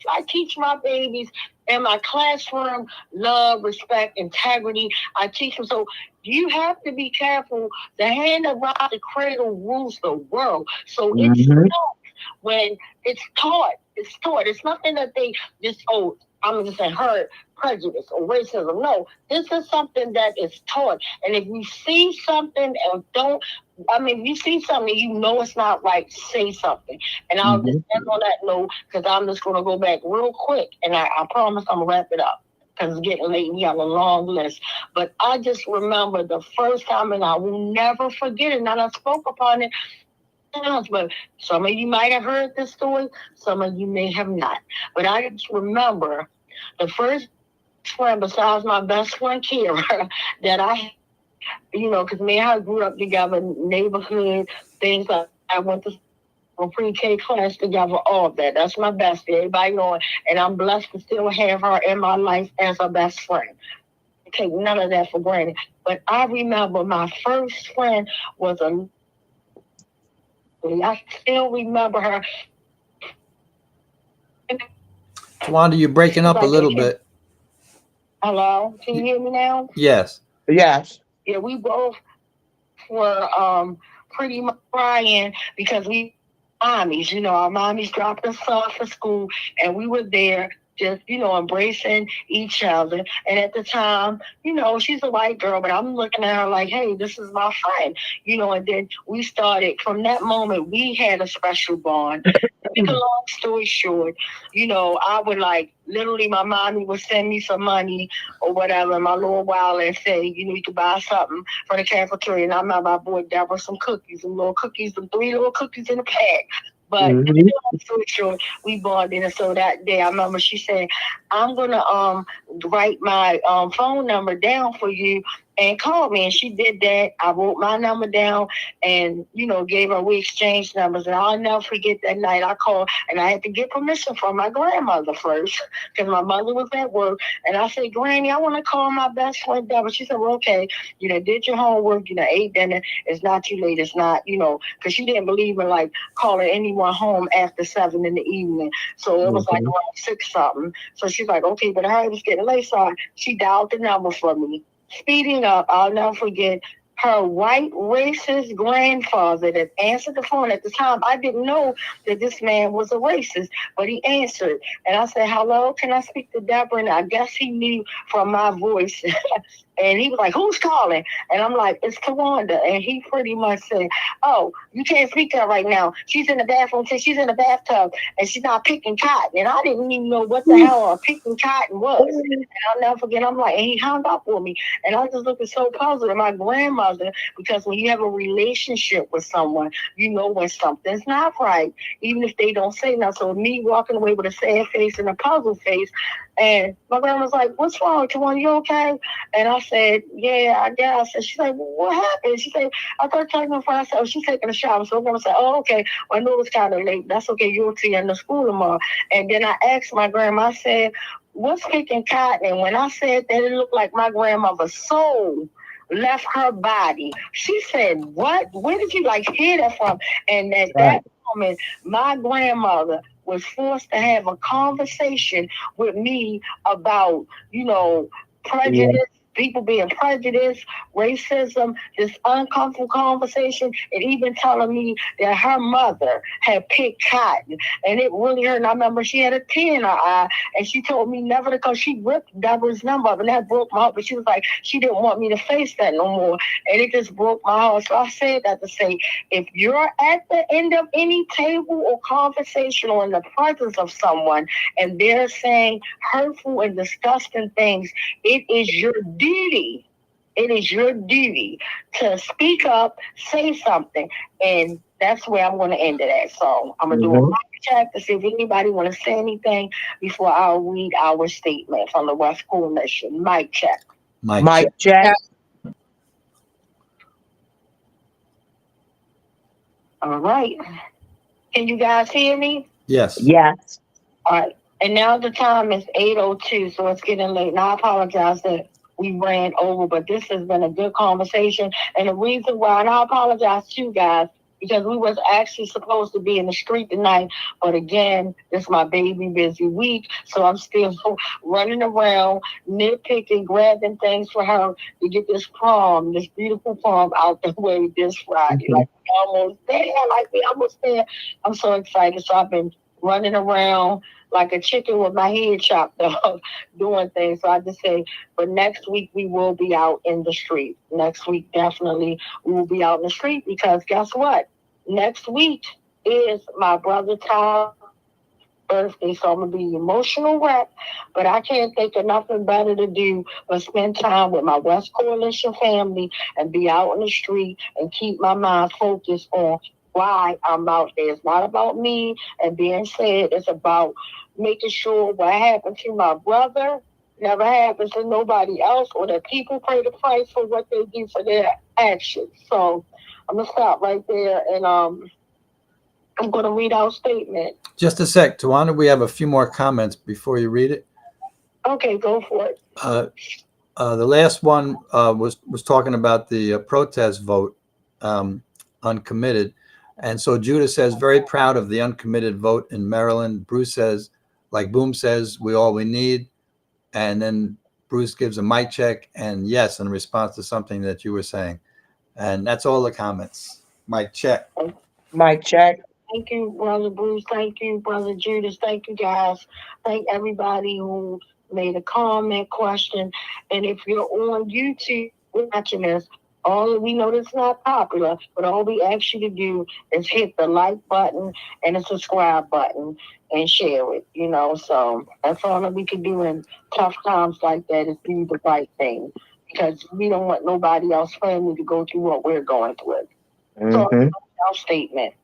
[SPEAKER 2] I teach my babies in my classroom love, respect, integrity. I teach them. So you have to be careful. The hand around the cradle rules the world. So it's taught when it's taught. It's taught. It's nothing that they just, oh, I'm just saying hurt, prejudice, or racism. No, this is something that is taught. And if you see something and if you see something you know it's not right, say something. And I'll just end on that note because I'm just going to go back real quick. And I promise I'm going to wrap it up because it's getting late and we have a long list. But I just remember the first time, and I will never forget it. And I spoke upon it. But some of you might have heard this story, some of you may have not. But I just remember the first friend besides my best friend Kira that I, because me and her grew up together, neighborhood things like I went to a pre-K class together, all of that. That's my bestie, everybody know it. And I'm blessed to still have her in my life as a best friend. I take none of that for granted. But I remember my first friend was I still remember her.
[SPEAKER 4] Tawanda, you're breaking up a little bit.
[SPEAKER 2] Hello? Can you hear me now?
[SPEAKER 4] Yes.
[SPEAKER 5] Yes.
[SPEAKER 2] Yeah, we both were pretty much crying because our mommies dropped us off for school and we were there just, embracing each other. And at the time, she's a white girl, but I'm looking at her like, hey, this is my friend, and then we started, from that moment, we had a special bond. To make a long story short, I would literally my mommy would send me some money or whatever, my little wallet and say, you could buy something for the cafeteria. And I remember I bought Deborah some cookies, some 3 little cookies in a bag. But long story short, we bonded. And so that day, I remember she said, I'm going to write my phone number down for you and call me. And she did that. I wrote my number down and, gave her, we exchanged numbers. And I'll never forget that night I called and I had to get permission from my grandmother first because my mother was at work. And I said, Granny, I want to call my best friend Deborah. She said, well, okay, did your homework, ate dinner. It's not too late. It's not, because she didn't believe in calling anyone home after 7 in the evening. So it was around 6 something. So she's like, okay, but I heard it's getting late. So she dialed the number for me. Speeding up, I'll never forget her white racist grandfather that answered the phone. At the time, I didn't know that this man was a racist, but he answered. And I said, hello, can I speak to Deborah? And I guess he knew from my voice. And he was like, who's calling? And I'm like, it's Tawanda. And he pretty much said, oh, you can't speak to her right now. She's in the bathroom. She's in the bathtub and she's not picking cotton. And I didn't even know what the hell a picking cotton was. And I'll never forget, I'm like, and he hung up on me. And I was just looking so puzzled at my grandmother, because when you have a relationship with someone, you know when something's not right, even if they don't say nothing. So me walking away with a sad face and a puzzled face, and my grandma's like, what's wrong, Tawanda, you okay? And I said, yeah, I guess. And she's like, well, what happened? She said, I thought talking to her. I said, oh, she's taking a shower. So I'm going to say, oh, okay. Well, I know it's kind of late. That's okay. You'll see her in the school tomorrow. And then I asked my grandma, I said, what's picking cotton? And when I said that, it looked like my grandmother's soul left her body. She said, what? Where did you hear that from? And at that moment, my grandmother was forced to have a conversation with me about, prejudice, people being prejudiced, racism, this uncomfortable conversation, and even telling me that her mother had picked cotton. And it really hurt. And I remember she had a tear in her eye, and she told me never to call. She ripped Deborah's number up, and that broke my heart. But she was like, she didn't want me to face that no more. And it just broke my heart. So I said that to say, if you're at the end of any table or conversation or in the presence of someone, and they're saying hurtful and disgusting things, it is your duty. It is your duty to speak up, say something, and that's where I'm going to end it at. So I'm going to do a mic check to see if anybody want to say anything before I'll read our statement from the West Coalition. Mic check.
[SPEAKER 5] Mic check.
[SPEAKER 2] All right. Can you guys hear me?
[SPEAKER 4] Yes.
[SPEAKER 5] Yes.
[SPEAKER 2] All right. And now the time is 8:02, so it's getting late. And I apologize that we ran over, but this has been a good conversation. And the reason why, and I apologize to you guys, because we was actually supposed to be in the street tonight. But again, this is my baby busy week, so I'm still running around, nitpicking, grabbing things for her to get this beautiful prom out the way this Friday. Like we almost there. I'm so excited. So I've been running around like a chicken with my head chopped off, doing things. So I just say, but next week we will be out in the street. Next week, definitely, we will be out in the street because guess what? Next week is my brother Tyler's birthday, so I'm going to be emotional wreck, but I can't think of nothing better to do but spend time with my West Coalition family and be out in the street and keep my mind focused on why I'm out there. It's not about me and being sad. It's about making sure what happened to my brother never happens to nobody else, or that people pay the price for what they do for their actions. So I'm going to stop right there, and I'm going to read our statement.
[SPEAKER 4] Just a sec, Tawanda, we have a few more comments before you read it.
[SPEAKER 2] Okay, go for it.
[SPEAKER 4] The last one was talking about the protest vote, uncommitted. And so Judah says, very proud of the uncommitted vote in Maryland. Bruce says, like Boom says, we all we need. And then Bruce gives a mic check and yes, in response to something that you were saying. And that's all the comments. Mic check.
[SPEAKER 5] Mic check.
[SPEAKER 2] Thank you, Brother Bruce. Thank you, Brother Judas. Thank you, guys. Thank everybody who made a comment, question. And if you're on YouTube watching this, we know it's not popular, but all we ask you to do is hit the like button and the subscribe button and share it, So that's all that we can do in tough times like that, is do the right thing, because we don't want nobody else's family to go through what we're going through. So our statement.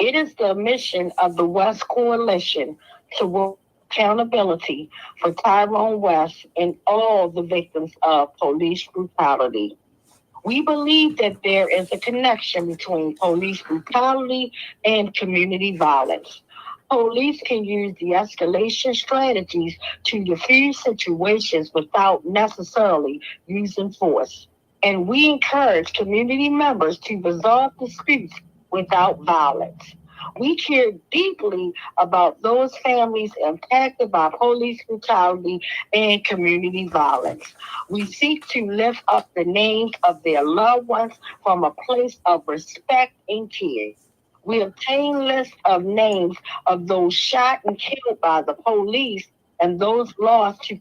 [SPEAKER 2] It is the mission of the West Coalition to work accountability for Tyrone West and all the victims of police brutality. We believe that there is a connection between police brutality and community violence. Police can use de-escalation strategies to defuse situations without necessarily using force. And we encourage community members to resolve disputes without violence. We care deeply about those families impacted by police brutality and community violence. We seek to lift up the names of their loved ones from a place of respect and care. We obtain lists of names of those shot and killed by the police and those lost to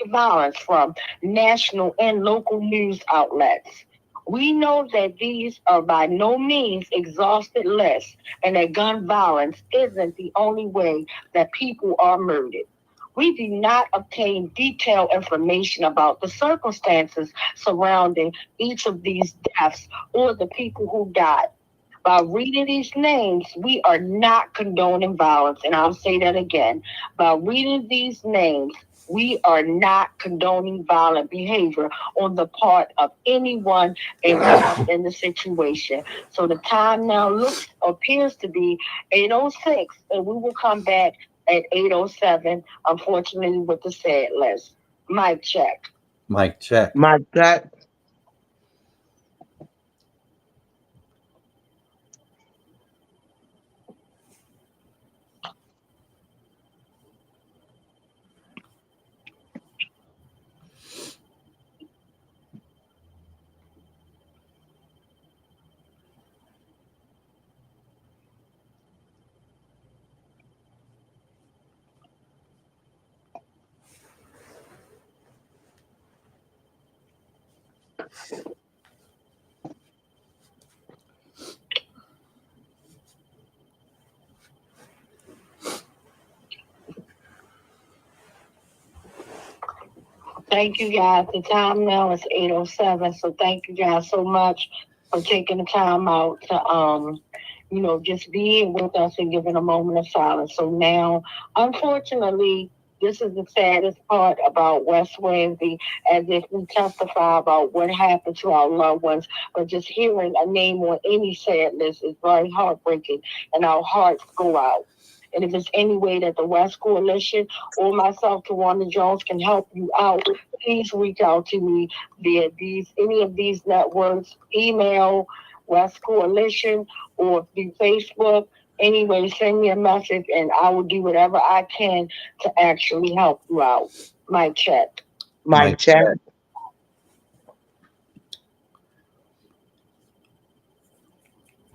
[SPEAKER 2] violence from national and local news outlets. We know that these are by no means exhausted lists, and that gun violence isn't the only way that people are murdered. We do not obtain detailed information about the circumstances surrounding each of these deaths or the people who died. By reading these names, we are not condoning violence, and I'll say that again. By reading these names, we are not condoning violent behavior on the part of anyone involved in the situation. So the time now appears to be 8:06, and we will come back at 8:07, unfortunately, with the sad list. Mic check.
[SPEAKER 4] Mic check.
[SPEAKER 5] Mic check.
[SPEAKER 2] Thank you, guys. The time now is 8:07, so thank you guys so much for taking the time out to, just being with us and giving a moment of silence. So now, unfortunately, this is the saddest part about West Wednesday, as if we testify about what happened to our loved ones, but just hearing a name on any sad list is very heartbreaking, and our hearts go out. And if there's any way that the West Coalition or myself, Tawanda Jones, can help you out, please reach out to me via any of these networks, email, West Coalition or through Facebook. Anyway, send me a message and I will do whatever I can to actually help you out. Mic check.
[SPEAKER 5] Mic check.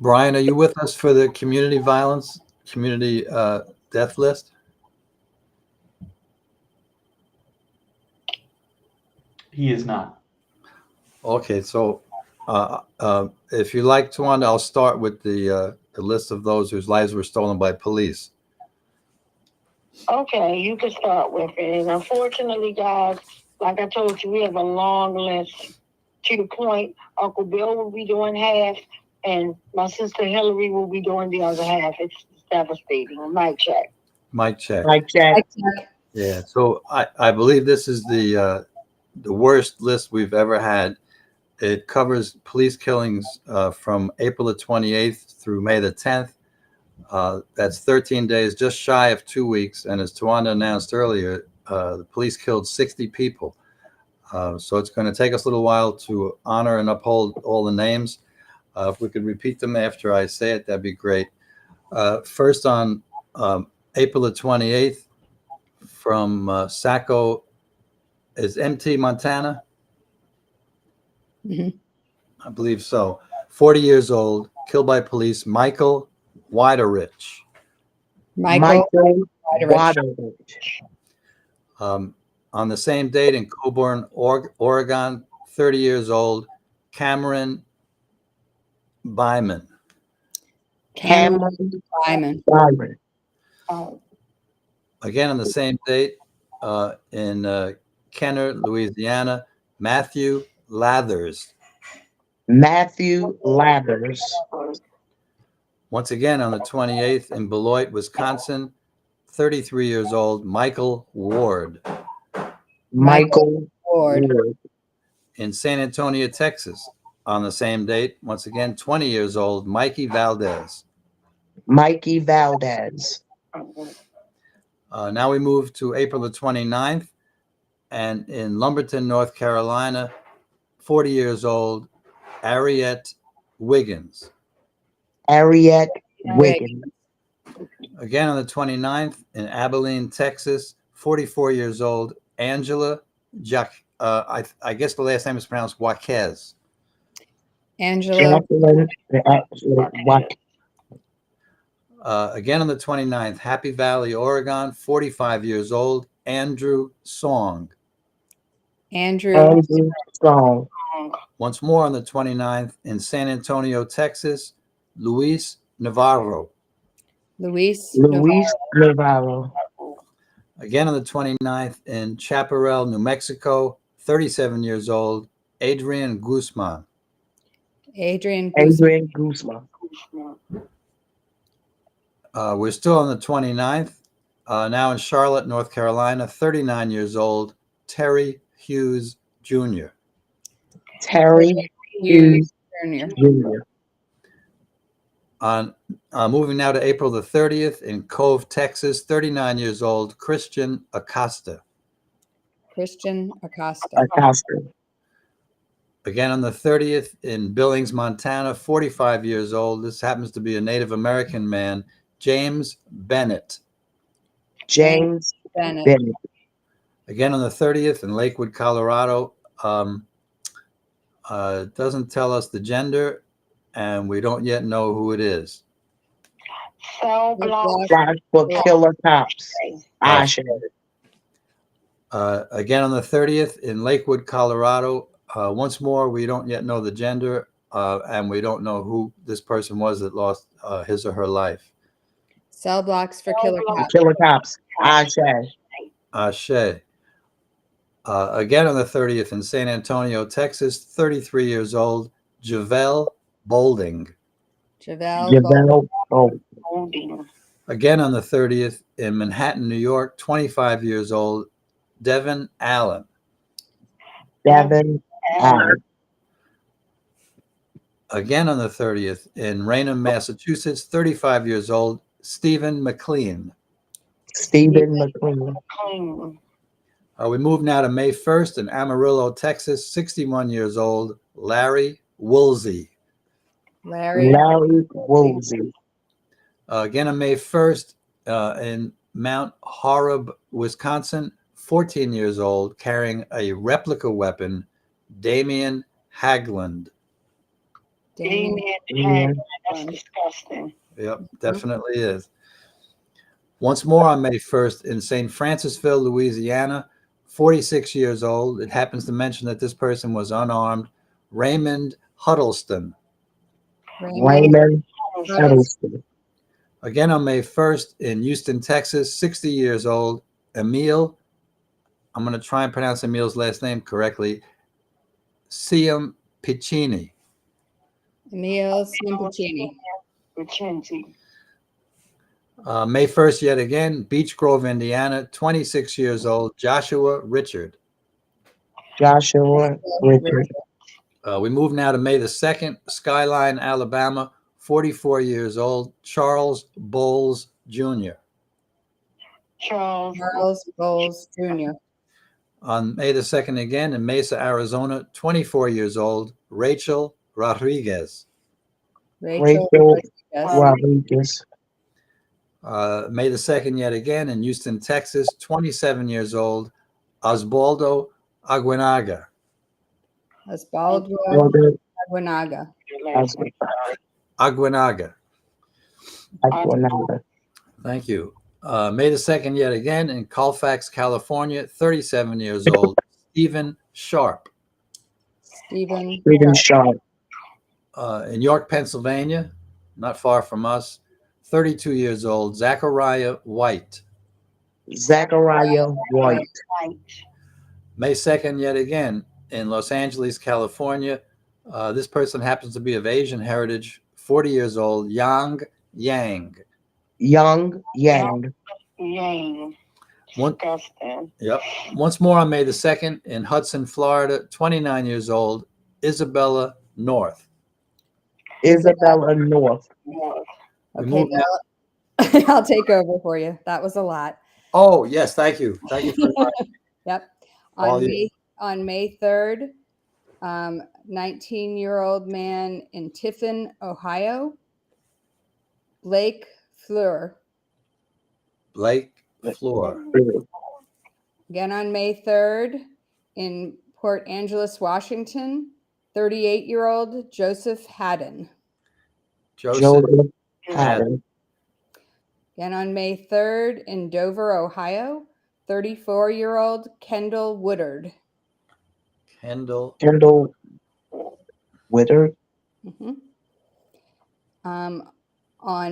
[SPEAKER 4] Brian, are you with us for the community violence, community death list?
[SPEAKER 1] He is not.
[SPEAKER 4] Okay, so if you like, Tawanda, I'll start with the list of those whose lives were stolen by police.
[SPEAKER 2] Okay, you can start with it. And unfortunately, guys, like I told you, we have a long list. To the point, Uncle Bill will be doing half, and my sister Hillary will be doing the other half. It's devastating. Mic check.
[SPEAKER 4] Mic check.
[SPEAKER 5] Mic check.
[SPEAKER 4] Yeah, so I believe this is the worst list we've ever had. It covers police killings from April the 28th through May the 10th. That's 13 days, just shy of 2 weeks. And as Tawanda announced earlier, the police killed 60 people. So it's going to take us a little while to honor and uphold all the names. If we could repeat them after I say it, that'd be great. First on April the 28th from Saco is MT, Montana.
[SPEAKER 12] Mm-hmm.
[SPEAKER 4] I believe so. 40 years old, killed by police, Michael Widerich.
[SPEAKER 12] Michael
[SPEAKER 5] Widerich.
[SPEAKER 4] On the same date in Coburn, Oregon, 30 years old, Cameron Byman.
[SPEAKER 12] Cameron Byman.
[SPEAKER 4] Again, on the same date in Kenner, Louisiana, Matthew Lathers.
[SPEAKER 5] Matthew Lathers.
[SPEAKER 4] Once again, on the 28th in Beloit, Wisconsin, 33 years old, Michael Ward.
[SPEAKER 5] Michael
[SPEAKER 12] Ward.
[SPEAKER 4] In San Antonio, Texas, on the same date, once again, 20 years old, Mikey Valdez.
[SPEAKER 5] Mikey Valdez.
[SPEAKER 4] Now we move to April the 29th, and in Lumberton, North Carolina, 40 years old, Ariette Wiggins.
[SPEAKER 5] Ariette Wiggins.
[SPEAKER 4] Again on the 29th, in Abilene, Texas, 44 years old, Angela I guess the last name is pronounced Jaquez.
[SPEAKER 12] Angela.
[SPEAKER 4] Again on the 29th, Happy Valley, Oregon, 45 years old, Andrew Song.
[SPEAKER 12] Andrew
[SPEAKER 5] Song.
[SPEAKER 4] Once more on the 29th, in San Antonio, Texas, Luis Navarro.
[SPEAKER 12] Luis
[SPEAKER 5] Navarro.
[SPEAKER 4] Again on the 29th, in Chaparral, New Mexico, 37 years old, Adrian Guzman.
[SPEAKER 12] Adrian
[SPEAKER 5] Guzman.
[SPEAKER 4] We're still on the 29th. Now in Charlotte, North Carolina, 39 years old, Terry Hughes Jr.
[SPEAKER 5] Terry Hughes Jr.
[SPEAKER 4] Moving now to April the 30th in Cove, Texas, 39 years old, Christian Acosta.
[SPEAKER 12] Christian Acosta.
[SPEAKER 4] Again on the 30th in Billings, Montana, 45 years old. This happens to be a Native American man, James Bennett.
[SPEAKER 5] James Bennett.
[SPEAKER 4] Again on the 30th in Lakewood, Colorado. Doesn't tell us the gender, and we don't yet know who it is.
[SPEAKER 2] Cell block.
[SPEAKER 5] For Killer Cops.
[SPEAKER 4] Again on the 30th in Lakewood, Colorado. Once more, we don't yet know the gender, and we don't know who this person was that lost his or her life.
[SPEAKER 12] Cell blocks for Killer Cops.
[SPEAKER 5] Killer Cops.
[SPEAKER 4] Ashe. Again on the 30th in San Antonio, Texas, 33 years old, Javelle Bolding.
[SPEAKER 12] Javelle
[SPEAKER 2] Bolding.
[SPEAKER 4] Again on the 30th in Manhattan, New York, 25 years old, Devin Allen.
[SPEAKER 5] Devin Allen.
[SPEAKER 4] Again on the 30th in Raynham, Massachusetts, 35 years old, Stephen McLean.
[SPEAKER 5] Stephen McLean.
[SPEAKER 4] We move now to May 1st in Amarillo, Texas, 61 years old, Larry Woolsey.
[SPEAKER 12] Larry
[SPEAKER 5] Woolsey.
[SPEAKER 4] Again on May 1st, in Mount Horeb, Wisconsin, 14 years old, carrying a replica weapon, Damian Hagland.
[SPEAKER 2] Amen. That's disgusting.
[SPEAKER 4] Yep, definitely is. Once more on May 1st in St. Francisville, Louisiana, 46 years old. It happens to mention that this person was unarmed. Raymond Huddleston.
[SPEAKER 5] Raymond Huddleston.
[SPEAKER 4] Again on May 1st in Houston, Texas, 60 years old. Emil, I'm going to try and pronounce Emil's last name correctly, Siam Piccini.
[SPEAKER 12] Emil Simpaccini.
[SPEAKER 4] May 1st, yet again, Beech Grove, Indiana, 26 years old, Joshua Richard.
[SPEAKER 5] Joshua Richard.
[SPEAKER 4] We move now to May the 2nd, Skyline, Alabama, 44 years old, Charles Bowles Jr.
[SPEAKER 12] Charles Bowles Jr.
[SPEAKER 4] On May the 2nd again, in Mesa, Arizona, 24 years old, Rachel Rodriguez.
[SPEAKER 5] Rachel Rodriguez.
[SPEAKER 4] May the 2nd yet again in Houston, Texas, 27 years old, Osbaldo Aguinaga.
[SPEAKER 12] Osbaldo Aguinaga.
[SPEAKER 4] Aguinaga. Thank you. May the 2nd yet again in Colfax, California, 37 years old, Stephen Sharp.
[SPEAKER 12] Stephen
[SPEAKER 5] Sharp.
[SPEAKER 4] In York, Pennsylvania, not far from us, 32 years old, Zachariah White.
[SPEAKER 5] Zachariah White.
[SPEAKER 4] May 2nd yet again in Los Angeles, California. This person happens to be of Asian heritage, 40 years old, Yang Yang.
[SPEAKER 5] Yang Yang.
[SPEAKER 4] Yep. Once more on May the 2nd in Hudson, Florida, 29 years old, Isabella North.
[SPEAKER 5] Isabella North.
[SPEAKER 12] Okay, I'll take over for you. That was a lot.
[SPEAKER 4] Oh, yes. Thank you. Thank you. For
[SPEAKER 12] Yep. On May 3rd, 19-year-old man in Tiffin, Ohio, Blake Fleur. Again on May 3rd, in Port Angeles, Washington, 38-year-old Joseph Haddon.
[SPEAKER 5] Joseph Haddon.
[SPEAKER 12] Again on May 3rd, in Dover, Ohio, 34-year-old Kendall Woodard.
[SPEAKER 4] Kendall
[SPEAKER 5] Woodard.
[SPEAKER 12] On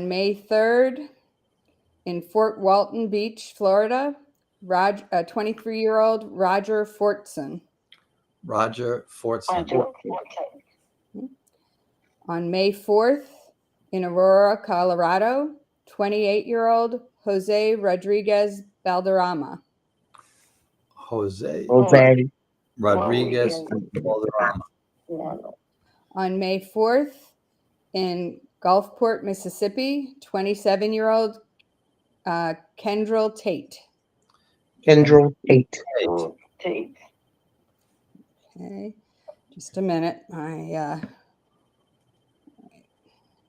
[SPEAKER 12] May 3rd, in Fort Walton Beach, Florida, 23-year-old Roger Fortson. On May 4th, in Aurora, Colorado, 28-year-old Jose Rodriguez Valderrama.
[SPEAKER 4] Jose Rodriguez Valderrama.
[SPEAKER 12] On May 4th, in Gulfport, Mississippi, 27-year-old Kendrell Tate.
[SPEAKER 5] Okay,
[SPEAKER 12] just a minute.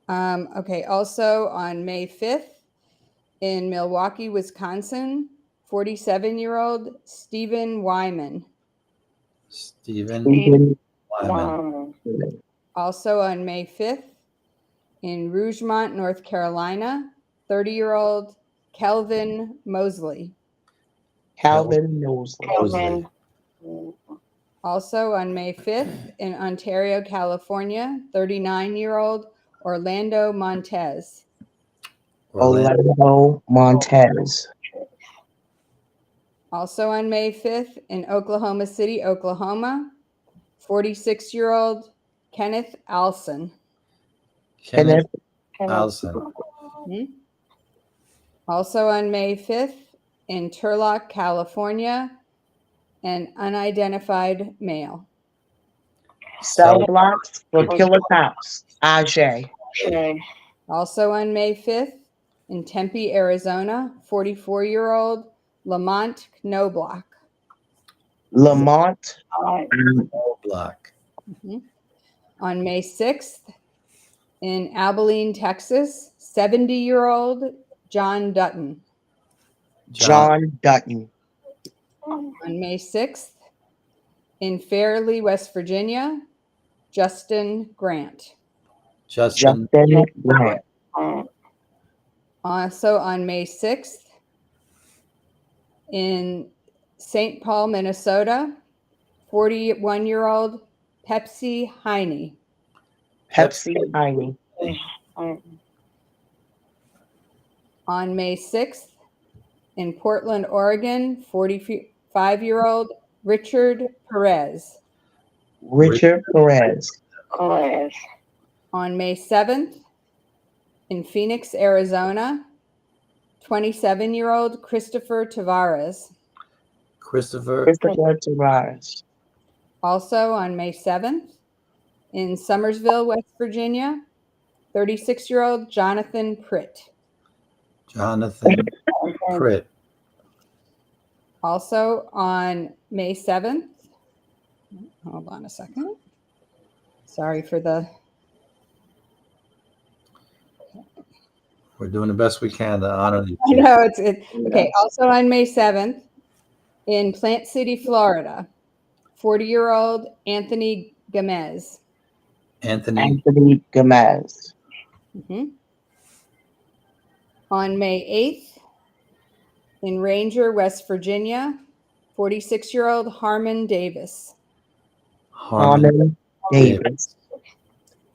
[SPEAKER 12] Okay, also on May 5th, in Milwaukee, Wisconsin, 47-year-old Stephen Wyman. Also on May 5th, in Rougemont, North Carolina, 30-year-old Kelvin Mosley. Also on May 5th, in Ontario, California, 39-year-old Orlando Montez. Also on May 5th, in Oklahoma City, Oklahoma, 46-year-old Kenneth Alson. Also on May 5th, in Turlock, California, an unidentified male.
[SPEAKER 5] Cell blocks for killer cops. Ajay.
[SPEAKER 12] Also on May 5th, in Tempe, Arizona, 44-year-old Lamont Knobloch. On May 6th, In Abilene, Texas, 70-year-old John Dutton.
[SPEAKER 5] John Dutton.
[SPEAKER 12] On May 6th, in Fairleigh, West Virginia, Justin Grant.
[SPEAKER 4] Justin
[SPEAKER 5] Grant.
[SPEAKER 12] Also on May 6th, in St. Paul, Minnesota, 41-year-old Pepsi Heine.
[SPEAKER 5] Pepsi Heine.
[SPEAKER 12] On May 6th, in Portland, Oregon, 45-year-old Richard Perez.
[SPEAKER 5] Richard Perez.
[SPEAKER 12] On May 7th, in Phoenix, Arizona, 27-year-old Christopher Tavares.
[SPEAKER 4] Christopher
[SPEAKER 5] Tavares.
[SPEAKER 12] Also on May 7th, in Summersville, West Virginia, 36-year-old Jonathan Pritt.
[SPEAKER 4] Jonathan Pritt.
[SPEAKER 12] Also on May 7th, hold on a second. Sorry for the...
[SPEAKER 4] We're doing the best we can to honor these.
[SPEAKER 12] I know it's okay. Also on May 7th, in Plant City, Florida, 40-year-old Anthony Gomez.
[SPEAKER 5] Anthony Gomez.
[SPEAKER 12] Mm-hmm. On May 8th, in Ranger, West Virginia, 46-year-old Harmon Davis.
[SPEAKER 5] Harmon Davis.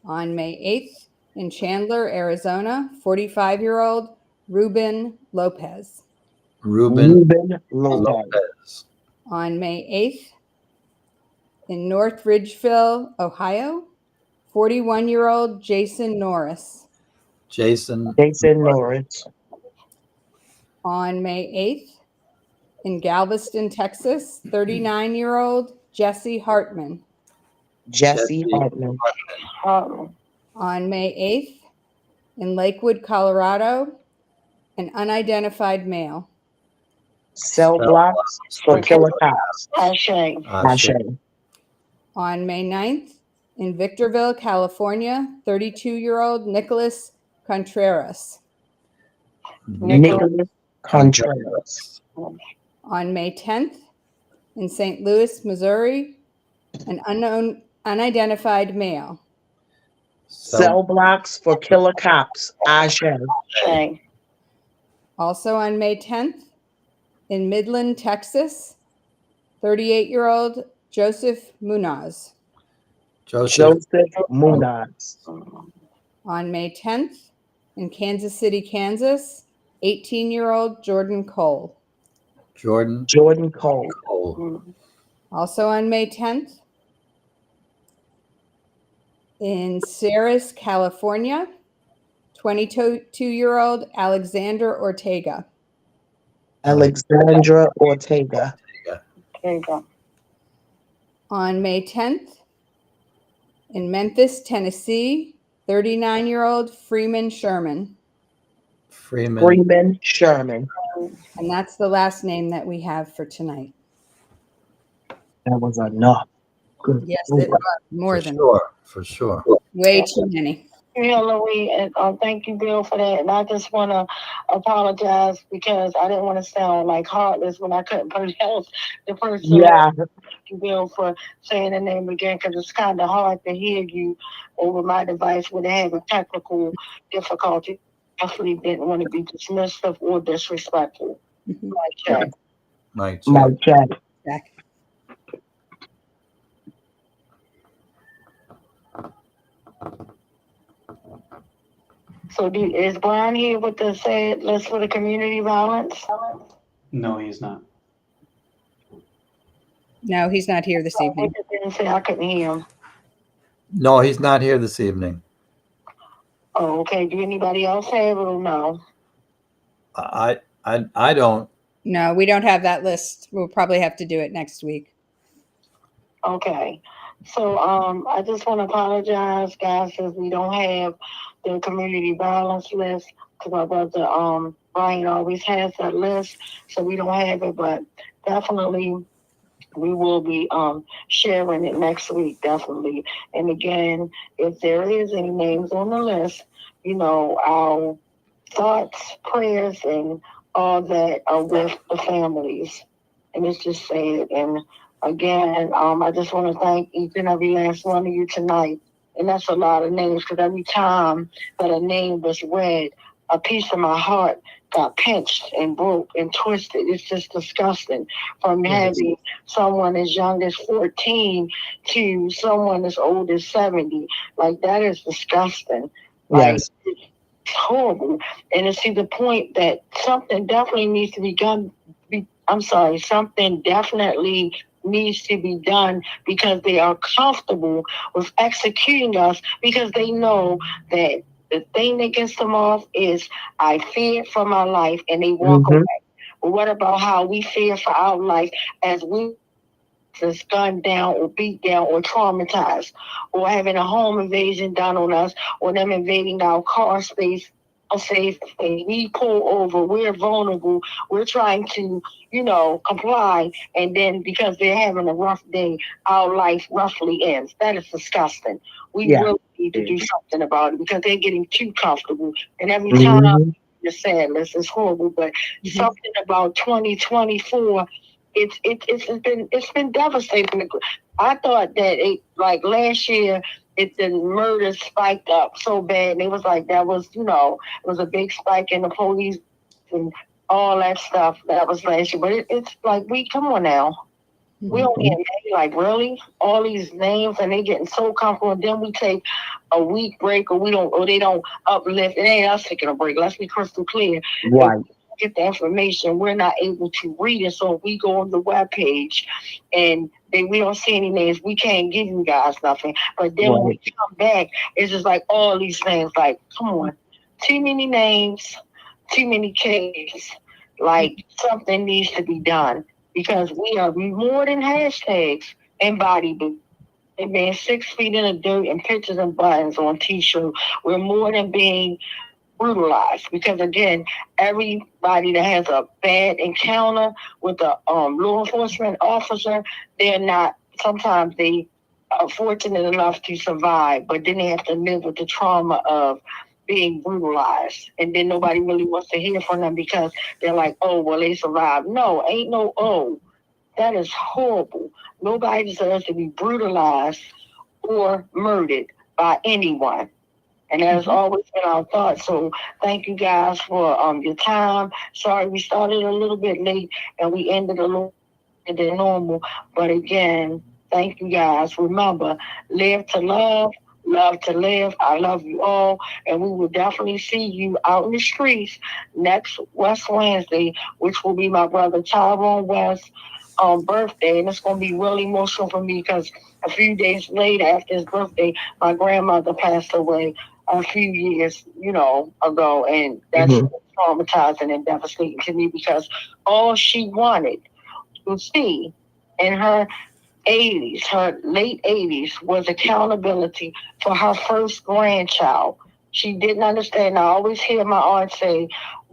[SPEAKER 12] On May 8th, in Chandler, Arizona, 45-year-old Ruben Lopez.
[SPEAKER 4] Ruben
[SPEAKER 5] Lopez.
[SPEAKER 12] On May 8th, in North Ridgeville, Ohio, 41-year-old Jason Norris.
[SPEAKER 4] Jason
[SPEAKER 5] Norris.
[SPEAKER 12] On May 8th, in Galveston, Texas, 39-year-old Jesse Hartman.
[SPEAKER 5] Jesse Hartman.
[SPEAKER 12] On May 8th, in Lakewood, Colorado, an unidentified male.
[SPEAKER 5] Cell blocks for killer cops.
[SPEAKER 12] On May 9th, in Victorville, California, 32-year-old Nicholas Contreras.
[SPEAKER 5] Nicholas Contreras.
[SPEAKER 12] On May 10th, in St. Louis, Missouri, an unidentified male.
[SPEAKER 5] Cell blocks for killer cops.
[SPEAKER 12] Also on May 10th, in Midland, Texas, 38-year-old Joseph Munoz.
[SPEAKER 5] Joseph Munoz.
[SPEAKER 12] On May 10th, in Kansas City, Kansas, 18-year-old Jordan Cole.
[SPEAKER 4] Jordan
[SPEAKER 5] Cole.
[SPEAKER 12] Also on May 10th, in Ceres, California, 22-year-old Alexander Ortega.
[SPEAKER 5] Alexandra Ortega.
[SPEAKER 12] On May 10th, in Memphis, Tennessee, 39-year-old Freeman Sherman.
[SPEAKER 5] Freeman Sherman.
[SPEAKER 12] And that's the last name that we have for tonight.
[SPEAKER 5] That was enough. Good.
[SPEAKER 12] Yes, it was more than
[SPEAKER 4] for sure.
[SPEAKER 12] Way too many.
[SPEAKER 2] Yeah, Louie, and thank you, Bill, for that. And I just want to apologize because I didn't want to sound like heartless when I couldn't pronounce the first name.
[SPEAKER 5] Yeah.
[SPEAKER 2] Thank you, Bill, for saying the name again because it's kind of hard to hear you over my device when they have a technical difficulty. Definitely didn't want to be dismissive or disrespectful.
[SPEAKER 4] Mike
[SPEAKER 5] check.
[SPEAKER 2] So is Brian here with the said list for the community violence?
[SPEAKER 1] No, he's not.
[SPEAKER 12] No, he's not here this evening.
[SPEAKER 2] I didn't say I couldn't hear him.
[SPEAKER 4] No, he's not here this evening.
[SPEAKER 2] Oh, okay. Do anybody else have it or no?
[SPEAKER 4] I don't.
[SPEAKER 12] No, we don't have that list. We'll probably have to do it next week.
[SPEAKER 2] Okay. So I just want to apologize, guys, if we don't have the community violence list because my brother Brian always has that list, so we don't have it. But definitely, we will be sharing it next week, definitely. And again, if there is any names on the list, you know, our thoughts, prayers, and all that are with the families. And it's just sad. And again, I just want to thank each and every last one of you tonight. And that's a lot of names, because every time that a name was read, a piece of my heart got pinched and broke and twisted. It's just disgusting. From having someone as young as 14 to someone as old as 70. Like, that is disgusting. Like,
[SPEAKER 5] Yes.
[SPEAKER 2] it's horrible. And it's to the point that something definitely needs to be done. Something definitely needs to be done, because they are comfortable with executing us, because they know that the thing that gets them off is, I fear for my life, and they walk away. But what about how we fear for our life as we just gunned down or beat down or traumatized, or having a home invasion done on us, or them invading our car space? Safe, we pull over, we're vulnerable, we're trying to, you know, comply, and then because they're having a rough day, our life roughly ends. That is disgusting. We really need to do something about it, because they're getting too comfortable, and every time it's sadness, it's horrible. But something about 2024, it's been devastating. I thought that like last year, the murder spiked up so bad. And it was like, that was, you know, it was a big spike in the police and all that stuff. That was last year. But it's like, come on now. We only like, really? All these names, and they getting so comfortable. And then we take a week break, or they don't uplift. It ain't us taking a break. Let's be crystal clear.
[SPEAKER 5] Right.
[SPEAKER 2] Get the information, we're not able to read it. So if we go on the webpage and we don't see any names, we can't give you guys nothing. But then when we come back, it's just like all these names. Like, come on, too many names, too many cases. Like, something needs to be done, because we are more than hashtags and bodybuilding. And being 6 feet in the dirt and pictures and buttons on t-shirts. We're more than being brutalized, because again, everybody that has a bad encounter with a law enforcement officer, sometimes they are fortunate enough to survive, but then they have to live with the trauma of being brutalized, and then nobody really wants to hear from them, because they're like, oh, well, they survived. No, ain't no that is horrible. Nobody deserves to be brutalized or murdered by anyone. And that has always been our thought. So thank you guys for your time. Sorry we started a little bit late and we ended a little bit than normal. But again, thank you guys. Remember, live to love, love to live. I love you all. And we will definitely see you out in the streets next West Wednesday, which will be my brother Tyrone West's birthday. And it's going to be really emotional for me, because a few days later after his birthday, my grandmother passed away a few years, ago, and that's traumatizing and devastating to me, because all she wanted to see in her 80s, her late 80s, was accountability for her first grandchild. She didn't understand. I always hear my aunt say,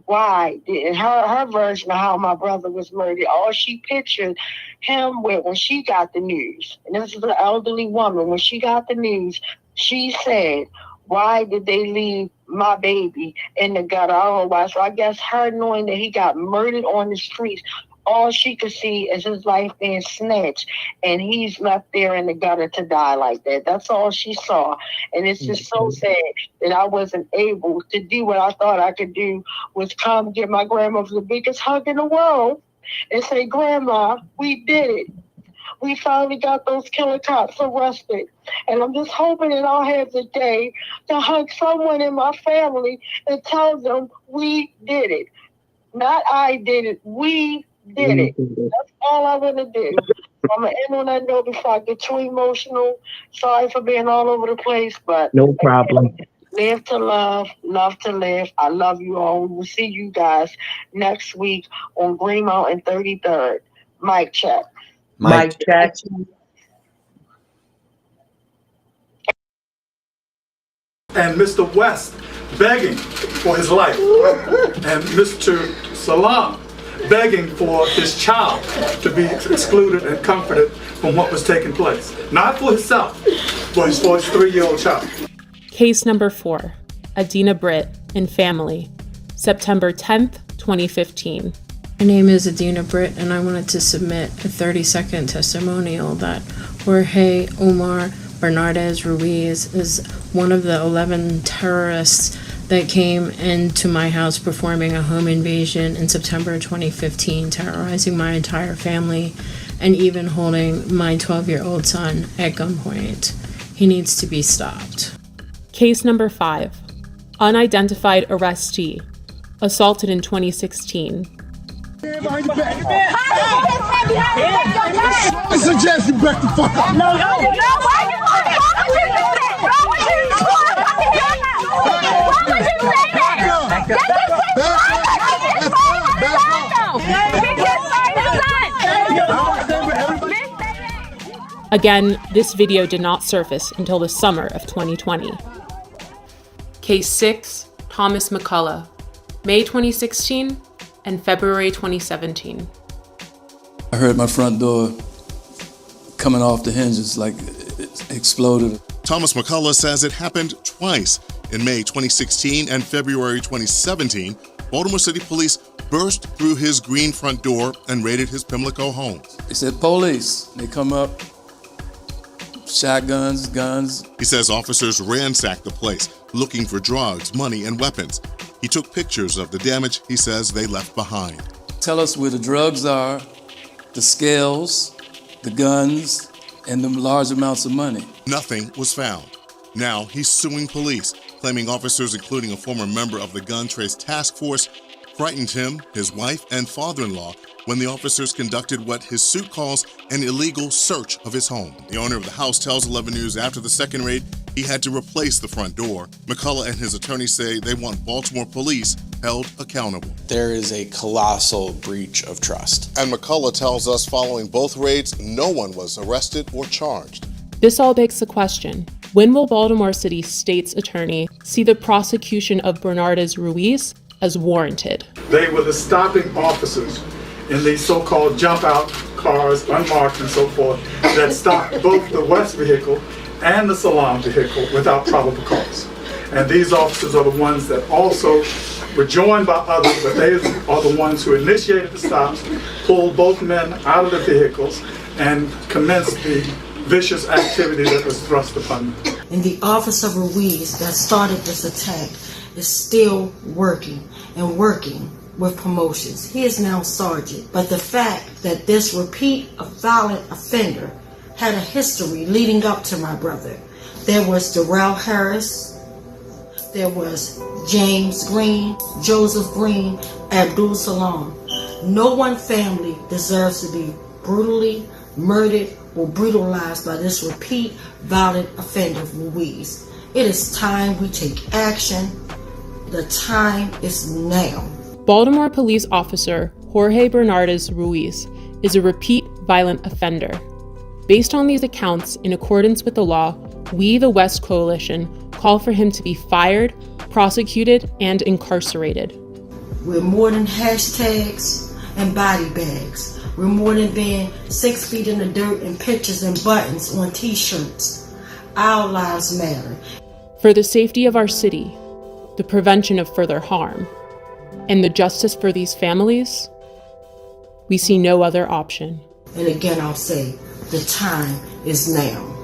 [SPEAKER 2] why? In her version of how my brother was murdered, all she pictured him with when she got the news, and this is an elderly woman, when she got the news, she said, why did they leave my baby in the gutter? I don't know why. So I guess her knowing that he got murdered on the streets, all she could see is his life being snatched, and he's left there in the gutter to die like that. That's all she saw. And it's just so sad that I wasn't able to do what I thought I could do, was come give my grandmother the biggest hug in the world and say, Grandma, we did it. We finally got those killer cops arrested. And I'm just hoping that I'll have the day to hug someone in my family and tell them we did it. Not I did it. We did it. That's all I want to do. I'm going to end on that note before I get too emotional. Sorry for being all over the place, but
[SPEAKER 5] no problem.
[SPEAKER 2] Live to love, love to live. I love you all. We will see you guys next week on Green Mountain 33rd. Mic check.
[SPEAKER 5] Mic check.
[SPEAKER 8] And Mr. West begging for his life. And Mr. Salam begging for his child to be excluded and comforted from what was taking place. Not for himself, but for his 3-year-old child.
[SPEAKER 7] Case number 4, Adina Britt and family, September 10th, 2015.
[SPEAKER 13] My name is Adina Britt, and I wanted to submit a 30-second testimonial that Jorge Omar Bernardez Ruiz is one of the 11 terrorists that came into my house performing a home invasion in September 2015, terrorizing my entire family and even holding my 12-year-old son at gunpoint. He needs to be stopped.
[SPEAKER 7] Case number 5, unidentified arrestee, assaulted in 2016.
[SPEAKER 6] I suggest you back the fuck up. No, why you
[SPEAKER 7] Again, this video did not surface until the summer of 2020. Case 6, Thomas McCullough, May 2016 and February 2017.
[SPEAKER 14] I heard my front door coming off the hinges like it exploded.
[SPEAKER 15] Thomas McCullough says it happened twice. In May 2016 and February 2017, Baltimore City Police burst through his green front door and raided his Pimlico home.
[SPEAKER 14] They said, police. They come up, shotguns, guns.
[SPEAKER 15] He says officers ransacked the place, looking for drugs, money, and weapons. He took pictures of the damage he says they left behind.
[SPEAKER 14] Tell us where the drugs are, the scales, the guns, and the large amounts of money.
[SPEAKER 15] Nothing was found. Now he's suing police, claiming officers, including a former member of the Gun Trace Task Force, frightened him, his wife, and father-in-law when the officers conducted what his suit calls an illegal search of his home. The owner of the house tells 11 News after the second raid, he had to replace the front door. McCullough and his attorney say they want Baltimore police held accountable.
[SPEAKER 16] There is a colossal breach of trust.
[SPEAKER 15] And McCullough tells us following both raids, no one was arrested or charged.
[SPEAKER 7] This all begs the question, when will Baltimore City State's attorney see the prosecution of Bernardez Ruiz as warranted?
[SPEAKER 8] They were the stopping officers in these so-called jump-out cars, unmarked and so forth, that stopped both the West vehicle and the Salam vehicle without probable cause. And these officers are the ones that also were joined by others, but they are the ones who initiated the stops, pulled both men out of the vehicles, and commenced the vicious activity that was thrust upon them.
[SPEAKER 3] And the office of Ruiz that started this attack is still working and working with promotions. He is now sergeant. But the fact that this repeat violent offender had a history leading up to my brother. There was Darrell Harris, there was James Green, Joseph Green, Abdul Salam. No one family deserves to be brutally murdered or brutalized by this repeat violent offender Ruiz. It is time we take action. The time is now.
[SPEAKER 7] Baltimore police officer Jorge Bernardez Ruiz is a repeat violent offender. Based on these accounts, in accordance with the law, we, the West Coalition, call for him to be fired, prosecuted, and incarcerated.
[SPEAKER 3] We're more than hashtags and body bags. We're more than being 6 feet in the dirt and pictures and buttons on t-shirts. Our lives matter.
[SPEAKER 7] For the safety of our city, the prevention of further harm, and the justice for these families, we see no other option.
[SPEAKER 3] And again, I'll say, the time is now.